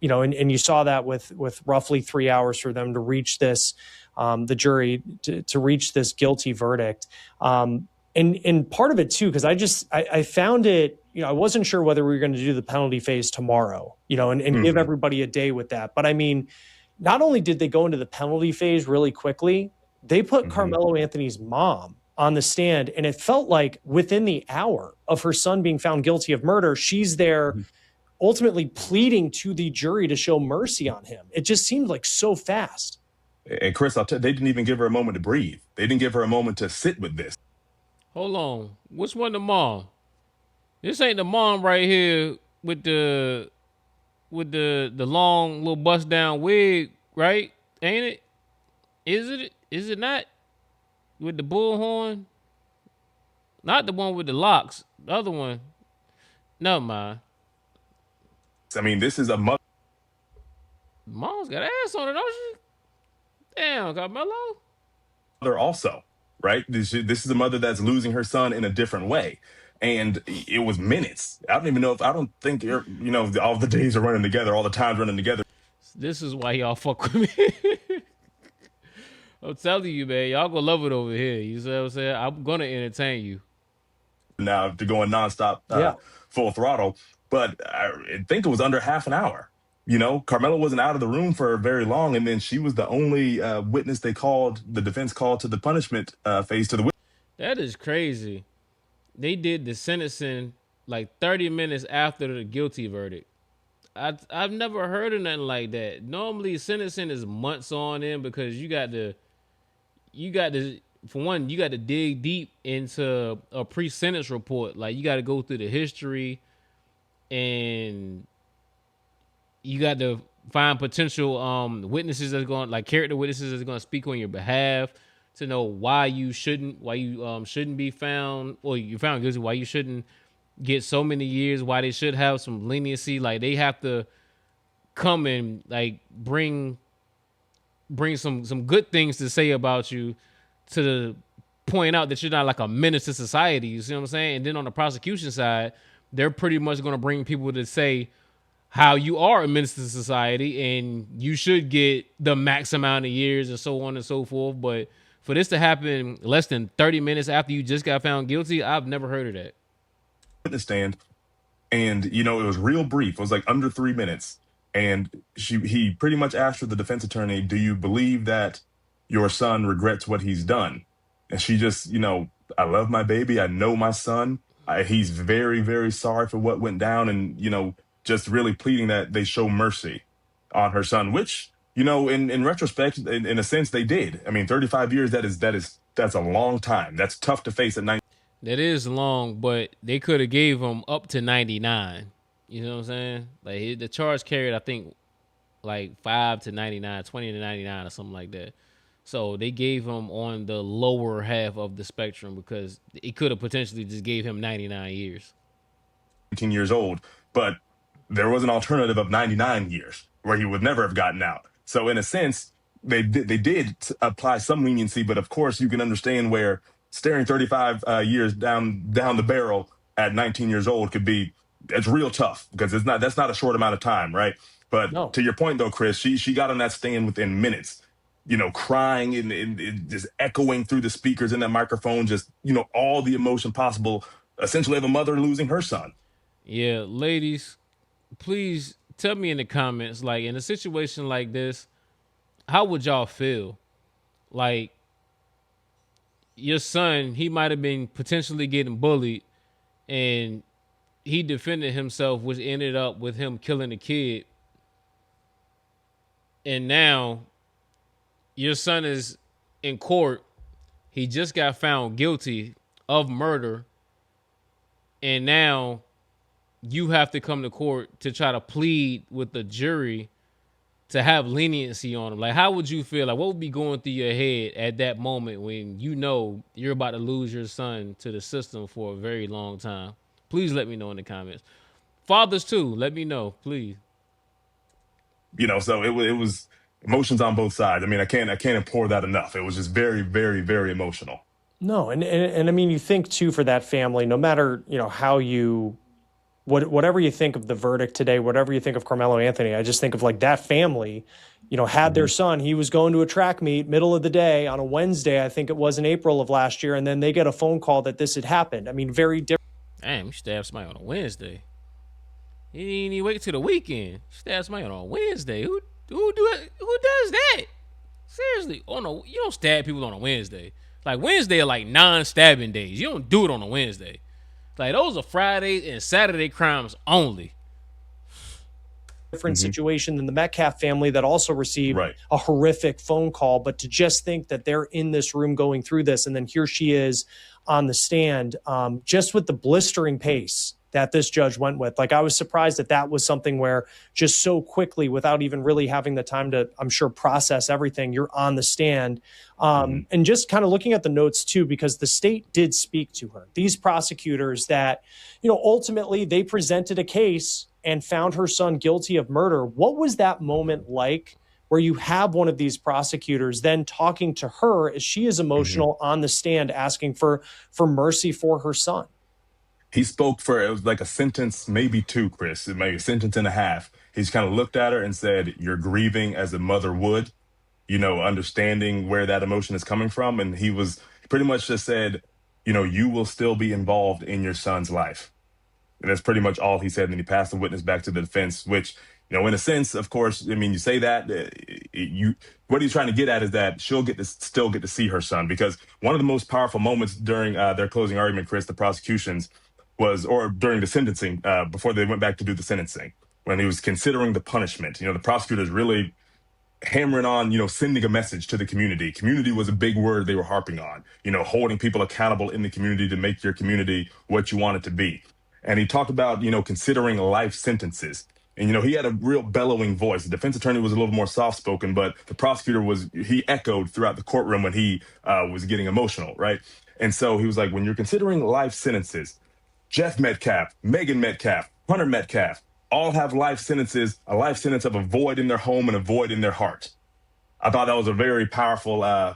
you saw that with roughly 3 hours for them to reach this, the jury to reach this guilty verdict. And part of it too, because I found it, I wasn't sure whether we were going to do the penalty phase tomorrow, and give everybody a day with that. But I mean, not only did they go into the penalty phase really quickly, they put Karmelo Anthony's mom on the stand, and it felt like within the hour of her son being found guilty of murder, she's there ultimately pleading to the jury to show mercy on him. It just seemed like so fast. And Chris, I'll tell you, they didn't even give her a moment to breathe. They didn't give her a moment to sit with this. Hold on. Which one the mom? This ain't the mom right here with the long little bust down wig, right? Ain't it? Is it not? With the bullhorn? Not the one with the locks. The other one. Never mind. I mean, this is a mother. Mom's got ass on it, don't she? Damn, Karmelo. Also, right? This is a mother that's losing her son in a different way. And it was minutes. I don't think, all the days are running together, all the times running together. This is why y'all fuck with me. I'm telling you, man, y'all gonna love it over here. You see what I'm saying? I'm gonna entertain you. Now to going nonstop, full throttle. But I think it was under half an hour. Karmelo wasn't out of the room for very long, and then she was the only witness the defense called to the punishment phase to the witness. That is crazy. They did the sentencing like 30 minutes after the guilty verdict. I've never heard of nothing like that. Normally sentencing is months on in because you got to for one, you got to dig deep into a pre-sentence report. Like you got to go through the history and you got to find potential witnesses that's going, like character witnesses that's going to speak on your behalf to know why you shouldn't be found, or you're found guilty, why you shouldn't get so many years, why they should have some leniency. Like they have to come and like bring some good things to say about you to point out that you're not like a menace to society. You see what I'm saying? And then on the prosecution side, they're pretty much going to bring people to say how you are a menace to society and you should get the max amount of years and so on and so forth. But for this to happen less than 30 minutes after you just got found guilty, I've never heard of that. Witness stand, and it was real brief. It was like under 3 minutes, and he pretty much asked her, the defense attorney, "Do you believe that your son regrets what he's done?" And she just, "I love my baby. I know my son. He's very, very sorry for what went down," and just really pleading that they show mercy on her son, which in retrospect, in a sense, they did. I mean, 35 years, that's a long time. That's tough to face at 19. That is long, but they could have gave him up to 99. You know what I'm saying? Like the charge carried, I think, like 5 to 99, 20 to 99 or something like that. So they gave him on the lower half of the spectrum because it could have potentially just gave him 99 years. 19 years old, but there was an alternative of 99 years where he would never have gotten out. So in a sense, they did apply some leniency, but of course you can understand where staring 35 years down the barrel at 19 years old could be, it's real tough because that's not a short amount of time, right? But No. to your point though, Chris, she got on that stand within minutes, crying and just echoing through the speakers in that microphone, just all the emotion possible, essentially of a mother losing her son. Yeah, ladies, please tell me in the comments, like in a situation like this, how would y'all feel? Like your son, he might have been potentially getting bullied and he defended himself, which ended up with him killing a kid. And now your son is in court. He just got found guilty of murder. And now you have to come to court to try to plead with the jury to have leniency on him. Like, how would you feel? Like, what would be going through your head at that moment when you know you're about to lose your son to the system for a very long time? Please let me know in the comments. Fathers too, let me know, please. So it was emotions on both sides. I mean, I can't implore that enough. It was just very, very, very emotional. No, and I mean, you think too, for that family, no matter how whatever you think of the verdict today, whatever you think of Carmelo Anthony, I just think of like that family, had their son. He was going to a track meet middle of the day on a Wednesday, I think it was in April of last year, and then they get a phone call that this had happened. I mean, very different. Damn, you stabbed somebody on a Wednesday. You didn't even wait till the weekend. You stabbed somebody on a Wednesday. Who does that? Seriously, you don't stab people on a Wednesday. Like Wednesday are like non-stabbing days. You don't do it on a Wednesday. Like those are Friday and Saturday crimes only. Different situation than the Metcalf family that also received a horrific phone call. But to just think that they're in this room going through this, and then here she is on the stand, just with the blistering pace that this judge went with. Like, I was surprised that was something where just so quickly, without even really having the time to, I'm sure, process everything, you're on the stand. And just kind of looking at the notes too, because the state did speak to her. These prosecutors that, ultimately they presented a case and found her son guilty of murder. What was that moment like where you have one of these prosecutors then talking to her as she is emotional on the stand, asking for mercy for her son? He spoke for, it was like a sentence, maybe two, Chris, maybe a sentence and a half. He's kind of looked at her and said, "You're grieving as a mother would," understanding where that emotion is coming from. And he pretty much just said, "You will still be involved in your son's life." And that's pretty much all he said. And then he passed the witness back to the defense, which, in a sense, of course, I mean, you say that, what he's trying to get at is that she'll still get to see her son. Because one of the most powerful moments during their closing argument, Chris, the prosecution's, or during the sentencing, before they went back to do the sentencing, when he was considering the punishment. The prosecutor's really hammering on, sending a message to the community. Community was a big word they were harping on, holding people accountable in the community to make your community what you want it to be. And he talked about, considering life sentences. And, he had a real bellowing voice. The defense attorney was a little more soft-spoken, but the prosecutor he echoed throughout the courtroom when he was getting emotional, right? And so he was like, when you're considering life sentences, Jeff Metcalf, Megan Metcalf, Hunter Metcalf, all have life sentences, a life sentence of a void in their home and a void in their heart. I thought that was a very powerful, way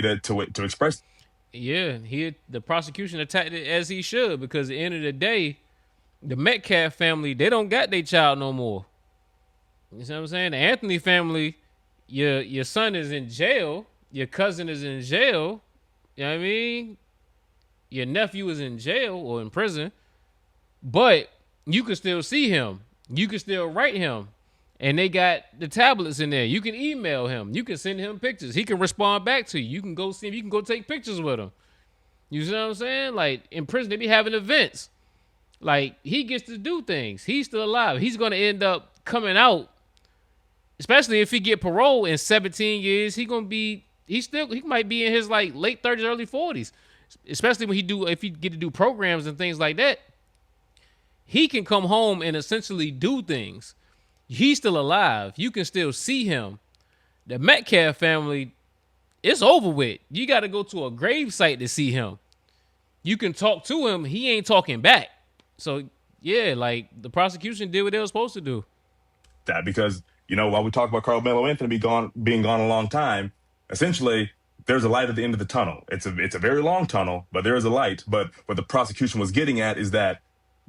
to express. Yeah, the prosecution attacked it as he should, because at the end of the day, the Metcalf family, they don't got their child no more. You see what I'm saying? The Anthony family, your son is in jail, your cousin is in jail, you know what I mean? Your nephew is in jail or in prison, but you can still see him. You can still write him. And they got the tablets in there. You can email him. You can send him pictures. He can respond back to you. You can go see him. You can go take pictures with him. You see what I'm saying? Like, in prison, they be having events. Like, he gets to do things. He's still alive. He's going to end up coming out, especially if he get parole in 17 years. He might be in his, like, late 30s, early 40s. Especially if he get to do programs and things like that. He can come home and essentially do things. He's still alive. You can still see him. The Metcalf family, it's over with. You got to go to a grave site to see him. you can talk to him, he ain't talking back. So yeah, like the prosecution did what they were supposed to do. That because while we talk about Carmelo Anthony being gone a long time, essentially there's a light at the end of the tunnel. It's a very long tunnel, but there is a light. But what the prosecution was getting at is that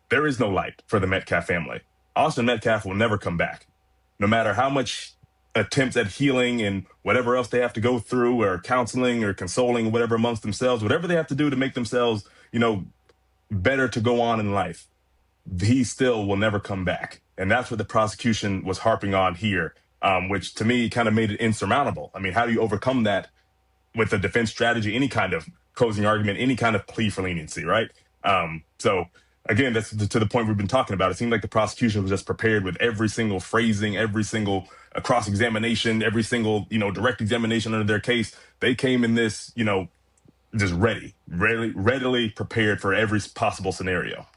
there is no light for the Metcalf family. Austin Metcalf will never come back, no matter how much attempts at healing and whatever else they have to go through, or counseling or consoling, whatever amongst themselves, whatever they have to do to make themselves, better to go on in life. He still will never come back. And that's what the prosecution was harping on here, which to me kind of made it insurmountable. I mean, how do you overcome that with a defense strategy, any kind of closing argument, any kind of plea for leniency, right? So again, that's to the point we've been talking about. It seemed like the prosecution was just prepared with every single phrasing, every single cross-examination, every single, direct examination under their case. They came in this, just readily prepared for every possible scenario.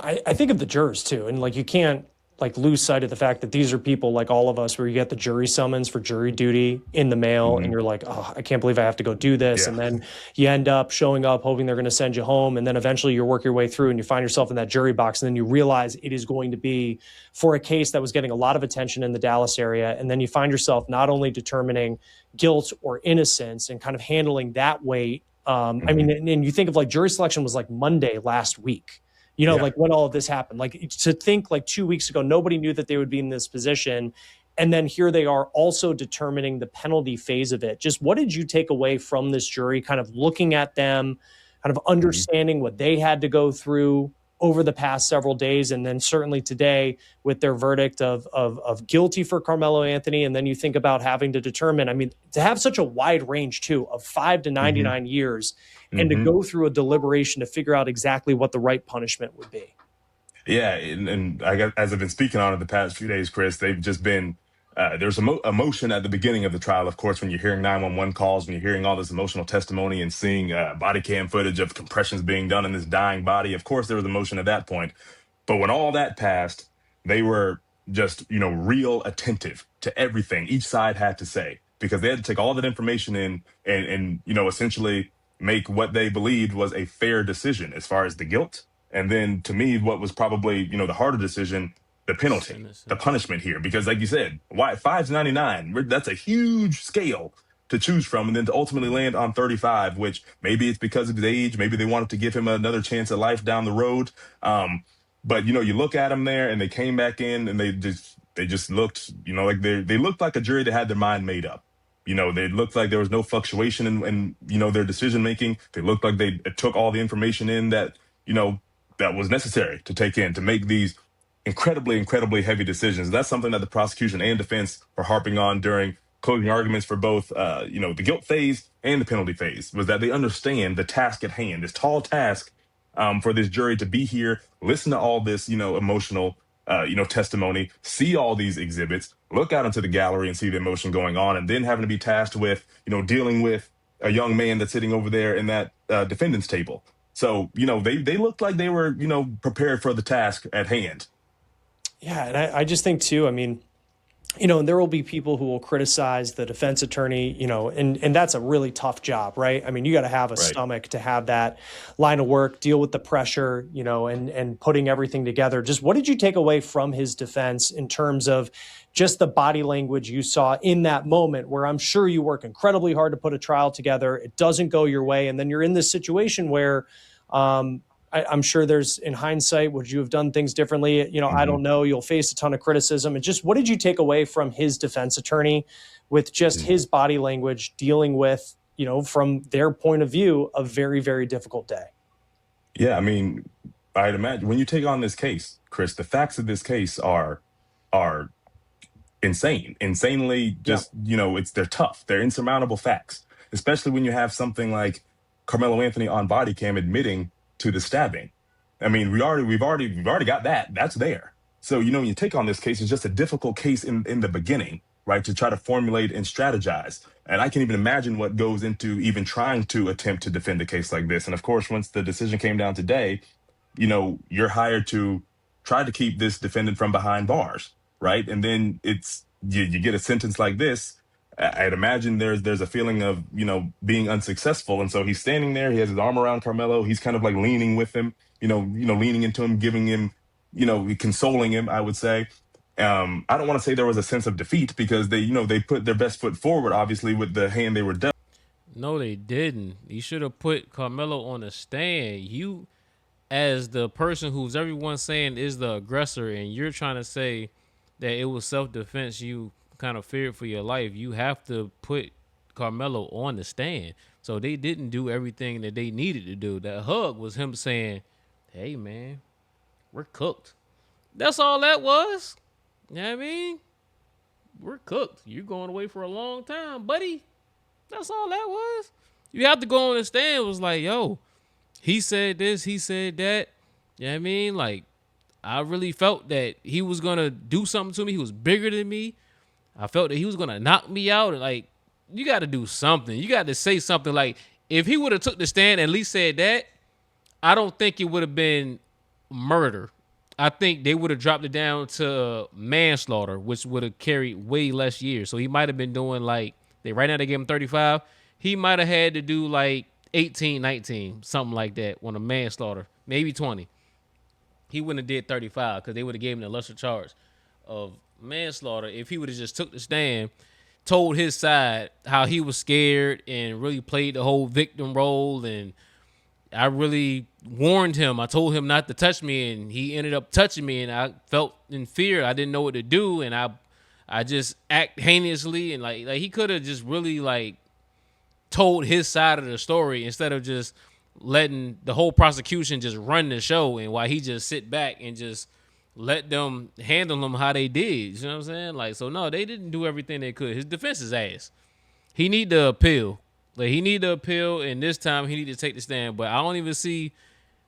I think of the jurors too, and like you can't like lose sight of the fact that these are people like all of us, where you get the jury summons for jury duty in the mail, and you're like, oh, I can't believe I have to go do this, and then you end up showing up hoping they're going to send you home, and then eventually you work your way through and you find yourself in that jury box, and then you realize it is going to be for a case that was getting a lot of attention in the Dallas area, and then you find yourself not only determining guilt or innocence and kind of handling that weight. I mean, and you think of like jury selection was like Monday last week. Like when all of this happened, like to think like 2 weeks ago, nobody knew that they would be in this position. And then here they are also determining the penalty phase of it. Just what did you take away from this jury, kind of looking at them, kind of understanding what they had to go through over the past several days, and then certainly today with their verdict of guilty for Karmelo Anthony? And then you think about having to determine, I mean, to have such a wide range too of 5 to 99 years, and to go through a deliberation to figure out exactly what the right punishment would be. Yeah, and as I've been speaking on it the past few days, Chris, they've just been there's emotion at the beginning of the trial, of course, when you're hearing 911 calls, when you're hearing all this emotional testimony and seeing body cam footage of compressions being done in this dying body. Of course, there was emotion at that point. But when all that passed, they were just, real attentive to everything each side had to say, because they had to take all that information in and essentially make what they believed was a fair decision as far as the guilt. And then to me, what was probably, the harder decision, the penalty, the punishment here, because like you said, why 5 to 99, that's a huge scale to choose from. And then to ultimately land on 35, which maybe it's because of his age, maybe they wanted to give him another chance at life down the road. But, you look at them there and they came back in and they just looked, like they looked like a jury that had their mind made up. They looked like there was no fluctuation in their decision making. They looked like they took all the information in that, that was necessary to take in to make these incredibly heavy decisions. That's something that the prosecution and defense were harping on during closing arguments for both, the guilt phase and the penalty phase, was that they understand the task at hand, this tall task for this jury to be here, listen to all this, emotional testimony, see all these exhibits, look out into the gallery and see the emotion going on, and then having to be tasked with, dealing with a young man that's sitting over there in that defendant's table. So, they looked like they were, prepared for the task at hand. Yeah, and I just think too, I mean, and there will be people who will criticize the defense attorney, and that's a really tough job, right? I mean, you got to have a stomach to have that line of work, deal with the pressure, and putting everything together. Just what did you take away from his defense in terms of just the body language you saw in that moment, where I'm sure you work incredibly hard to put a trial together, it doesn't go your way, and then you're in this situation where I'm sure there's, in hindsight, would you have done things differently? I don't know. You'll face a ton of criticism. And just what did you take away from his defense attorney with just his body language dealing with, from their point of view, a very, very difficult day? Yeah, I mean, I'd imagine when you take on this case, Chris, the facts of this case are insanely just, they're tough. They're insurmountable facts, especially when you have something like Carmelo Anthony on body cam admitting to the stabbing. I mean, we've already got that. That's there. So, when you take on this case, it's just a difficult case in the beginning, right? To try to formulate and strategize. And I can even imagine what goes into even trying to attempt to defend a case like this. And of course, once the decision came down today, you're hired to try to keep this defendant from behind bars, right? And then you get a sentence like this. I'd imagine there's a feeling of, being unsuccessful. And so he's standing there, he has his arm around Carmelo, he's kind of like leaning with him, leaning into him, giving him, consoling him, I would say. I don't want to say there was a sense of defeat, because they put their best foot forward, obviously, with the hand they were dealt. No, they didn't. You should have put Carmelo on the stand. You, as the person who's everyone saying is the aggressor, and you're trying to say that it was self-defense, you kind of feared for your life, you have to put Carmelo on the stand. So they didn't do everything that they needed to do. That hug was him saying, hey, man, we're cooked. That's all that was. You know what I mean? We're cooked. You're going away for a long time, buddy. That's all that was. You have to go on the stand. It was like, yo, he said this, he said that. You know what I mean? Like, I really felt that he was going to do something to me. He was bigger than me. I felt that he was going to knock me out. And like, you got to do something. You got to say something. Like, if he would have took the stand and at least said that, I don't think it would have been murder. I think they would have dropped it down to manslaughter, which would have carried way less years. So he might have been doing like, right now they gave him 35. He might have had to do like 18, 19, something like that on a manslaughter, maybe 20. He wouldn't have did 35 because they would have gave him the lesser charge of manslaughter if he would have just took the stand, told his side how he was scared and really played the whole victim role. And I really warned him. I told him not to touch me, and he ended up touching me, and I felt in fear. I didn't know what to do, and I just act heinously, and like he could have just really like told his side of the story instead of just letting the whole prosecution just run the show, and while he just sit back and just let them handle him how they did. You know what I'm saying? Like, so no, they didn't do everything they could. His defense is ass. He need to appeal. Like, he need to appeal, and this time he need to take the stand. But I don't even see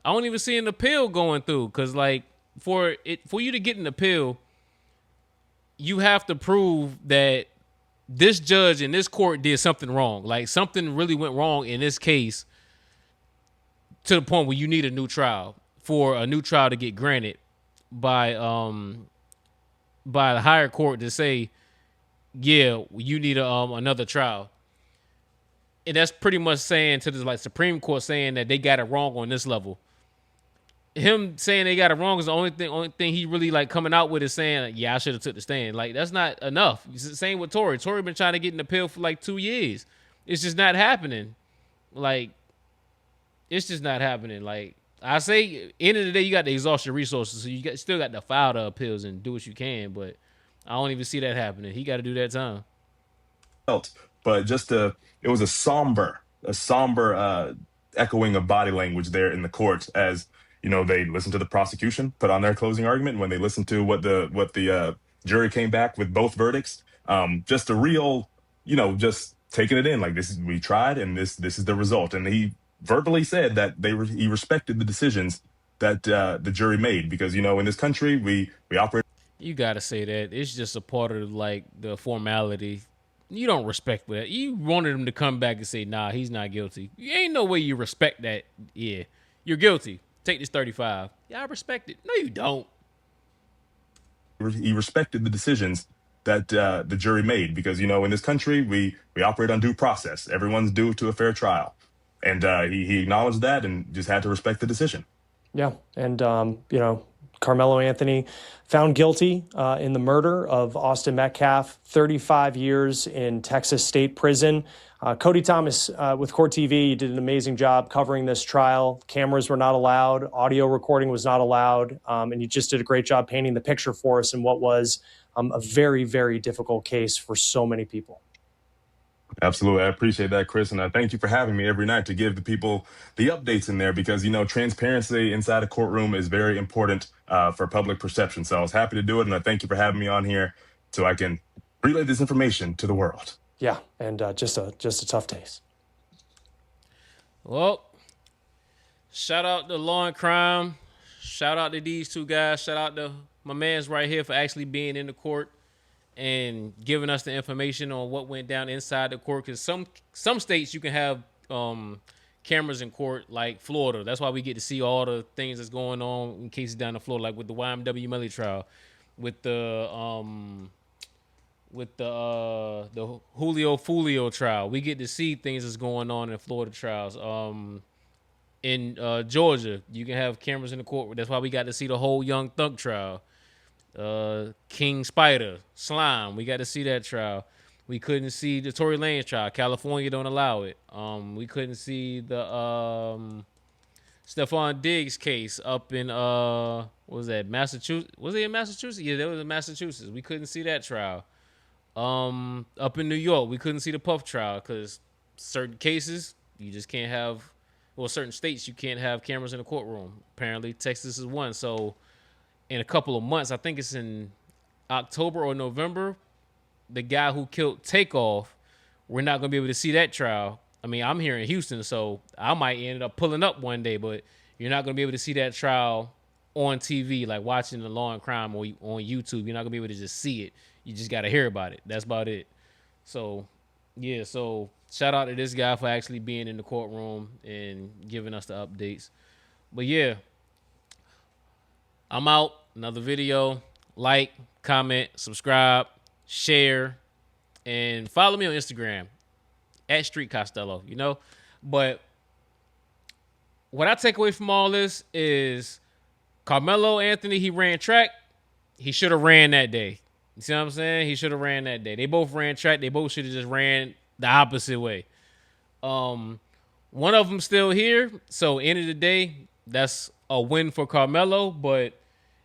an appeal going through, because like for you to get an appeal, you have to prove that this judge in this court did something wrong. Like, something really went wrong in this case to the point where you need a new trial, for a new trial to get granted by the higher court to say, yeah, you need another trial. And that's pretty much saying to the Supreme Court, saying that they got it wrong on this level. Him saying they got it wrong is the only thing he really like coming out with, is saying, like, yeah, I should have took the stand. Like, that's not enough. It's the same with Tory. Tory been trying to get an appeal for like 2 years. It's just not happening. Like, it's just not happening. Like, I say, end of the day, you got to exhaust your resources, so you still got to file the appeals and do what you can. But I don't even see that happening. He got to do that time. But it was a somber echoing of body language there in the court, as they listened to the prosecution put on their closing argument. When they listened to what the jury came back with, both verdicts, just a real, just taking it in, like, we tried, and this is the result. And he verbally said that he respected the decisions that the jury made, because in this country we operate. You gotta say that. It's just a part of like the formality. You don't respect that. You wanted him to come back and say, nah, he's not guilty. You ain't no way you respect that. Yeah, you're guilty. Take this 35. Yeah, I respect it. No, you don't. He respected the decisions that the jury made, because in this country we operate on due process. Everyone's due to a fair trial, and he acknowledged that and just had to respect the decision. Yeah, and Carmelo Anthony found guilty in the murder of Austin Metcalf, 35 years in Texas State Prison. Cody Thomas with Court TV, you did an amazing job covering this trial. Cameras were not allowed. Audio recording was not allowed. And you just did a great job painting the picture for us in what was a very, very difficult case for so many people. Absolutely. I appreciate that, Chris. And I thank you for having me every night to give the people the updates in there, because, transparency inside a courtroom is very important for public perception. So I was happy to do it. And I thank you for having me on here so I can relay this information to the world. Yeah. And just a tough taste. Well, shout out to Law and Crime. Shout out to these two guys. Shout out to my man's right here for actually being in the court and giving us the information on what went down inside the court. Because some states you can have cameras in court, like Florida. That's why we get to see all the things that's going on in cases down in Florida, like with the YMW Melly trial, with the with the Julio Fulio trial. We get to see things that's going on in Florida trials. In Georgia, you can have cameras in the court. That's why we got to see the whole Young Thug trial. King Spider, Slime, we got to see that trial. We couldn't see the Tory Lanez trial. California don't allow it. We couldn't see the Stephon Diggs case up in what was that, Massachusetts? Was it in Massachusetts? Yeah, that was in Massachusetts. We couldn't see that trial. Up in New York, we couldn't see the Puff trial because certain cases you just can't have. Well, certain states you can't have cameras in the courtroom. Apparently, Texas is one. So, in a couple of months, I think it's in October or November, the guy who killed Takeoff, we're not going to be able to see that trial. I mean, I'm here in Houston, so I might end up pulling up one day, but you're not going to be able to see that trial on TV, like watching the Law and Crime or on YouTube. You're not going to be able to just see it. You just got to hear about it. That's about it. So, yeah, so shout out to this guy for actually being in the courtroom and giving us the updates. But, yeah, I'm out. Another video. Like, comment, subscribe, share, and follow me on Instagram at Street Costello, you know? But what I take away from all this is Karmelo Anthony, he ran track. He should have ran that day. You see what I'm saying? He should have ran that day. They both ran track. They both should have just ran the opposite way. One of them still here. So end of the day, that's a win for Karmelo, but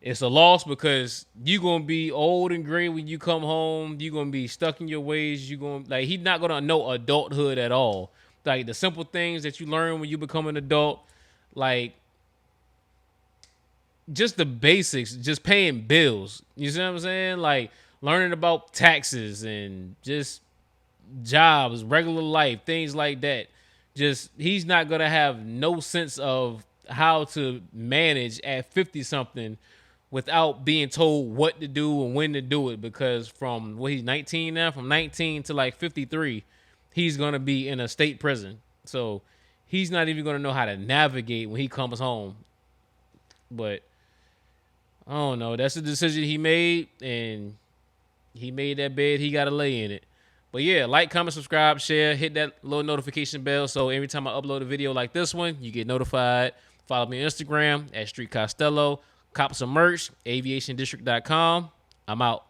it's a loss because you're going to be old and gray when you come home. You're going to be stuck in your ways. He's not going to know adulthood at all. Like the simple things that you learn when you become an adult, like just the basics, just paying bills. You see what I'm saying? Like learning about taxes and just jobs, regular life, things like that. Just he's not going to have no sense of how to manage at 50-something without being told what to do and when to do it, because from he's 19 now, from 19 to like 53, he's going to be in a state prison. So he's not even going to know how to navigate when he comes home. But I don't know. That's the decision he made, and he made that bed. He got to lay in it. But yeah, like, comment, subscribe, share, hit that little notification bell so every time I upload a video like this one, you get notified. Follow me on Instagram at Street Costello. Cop some merch, aviationdistrict.com. I'm out.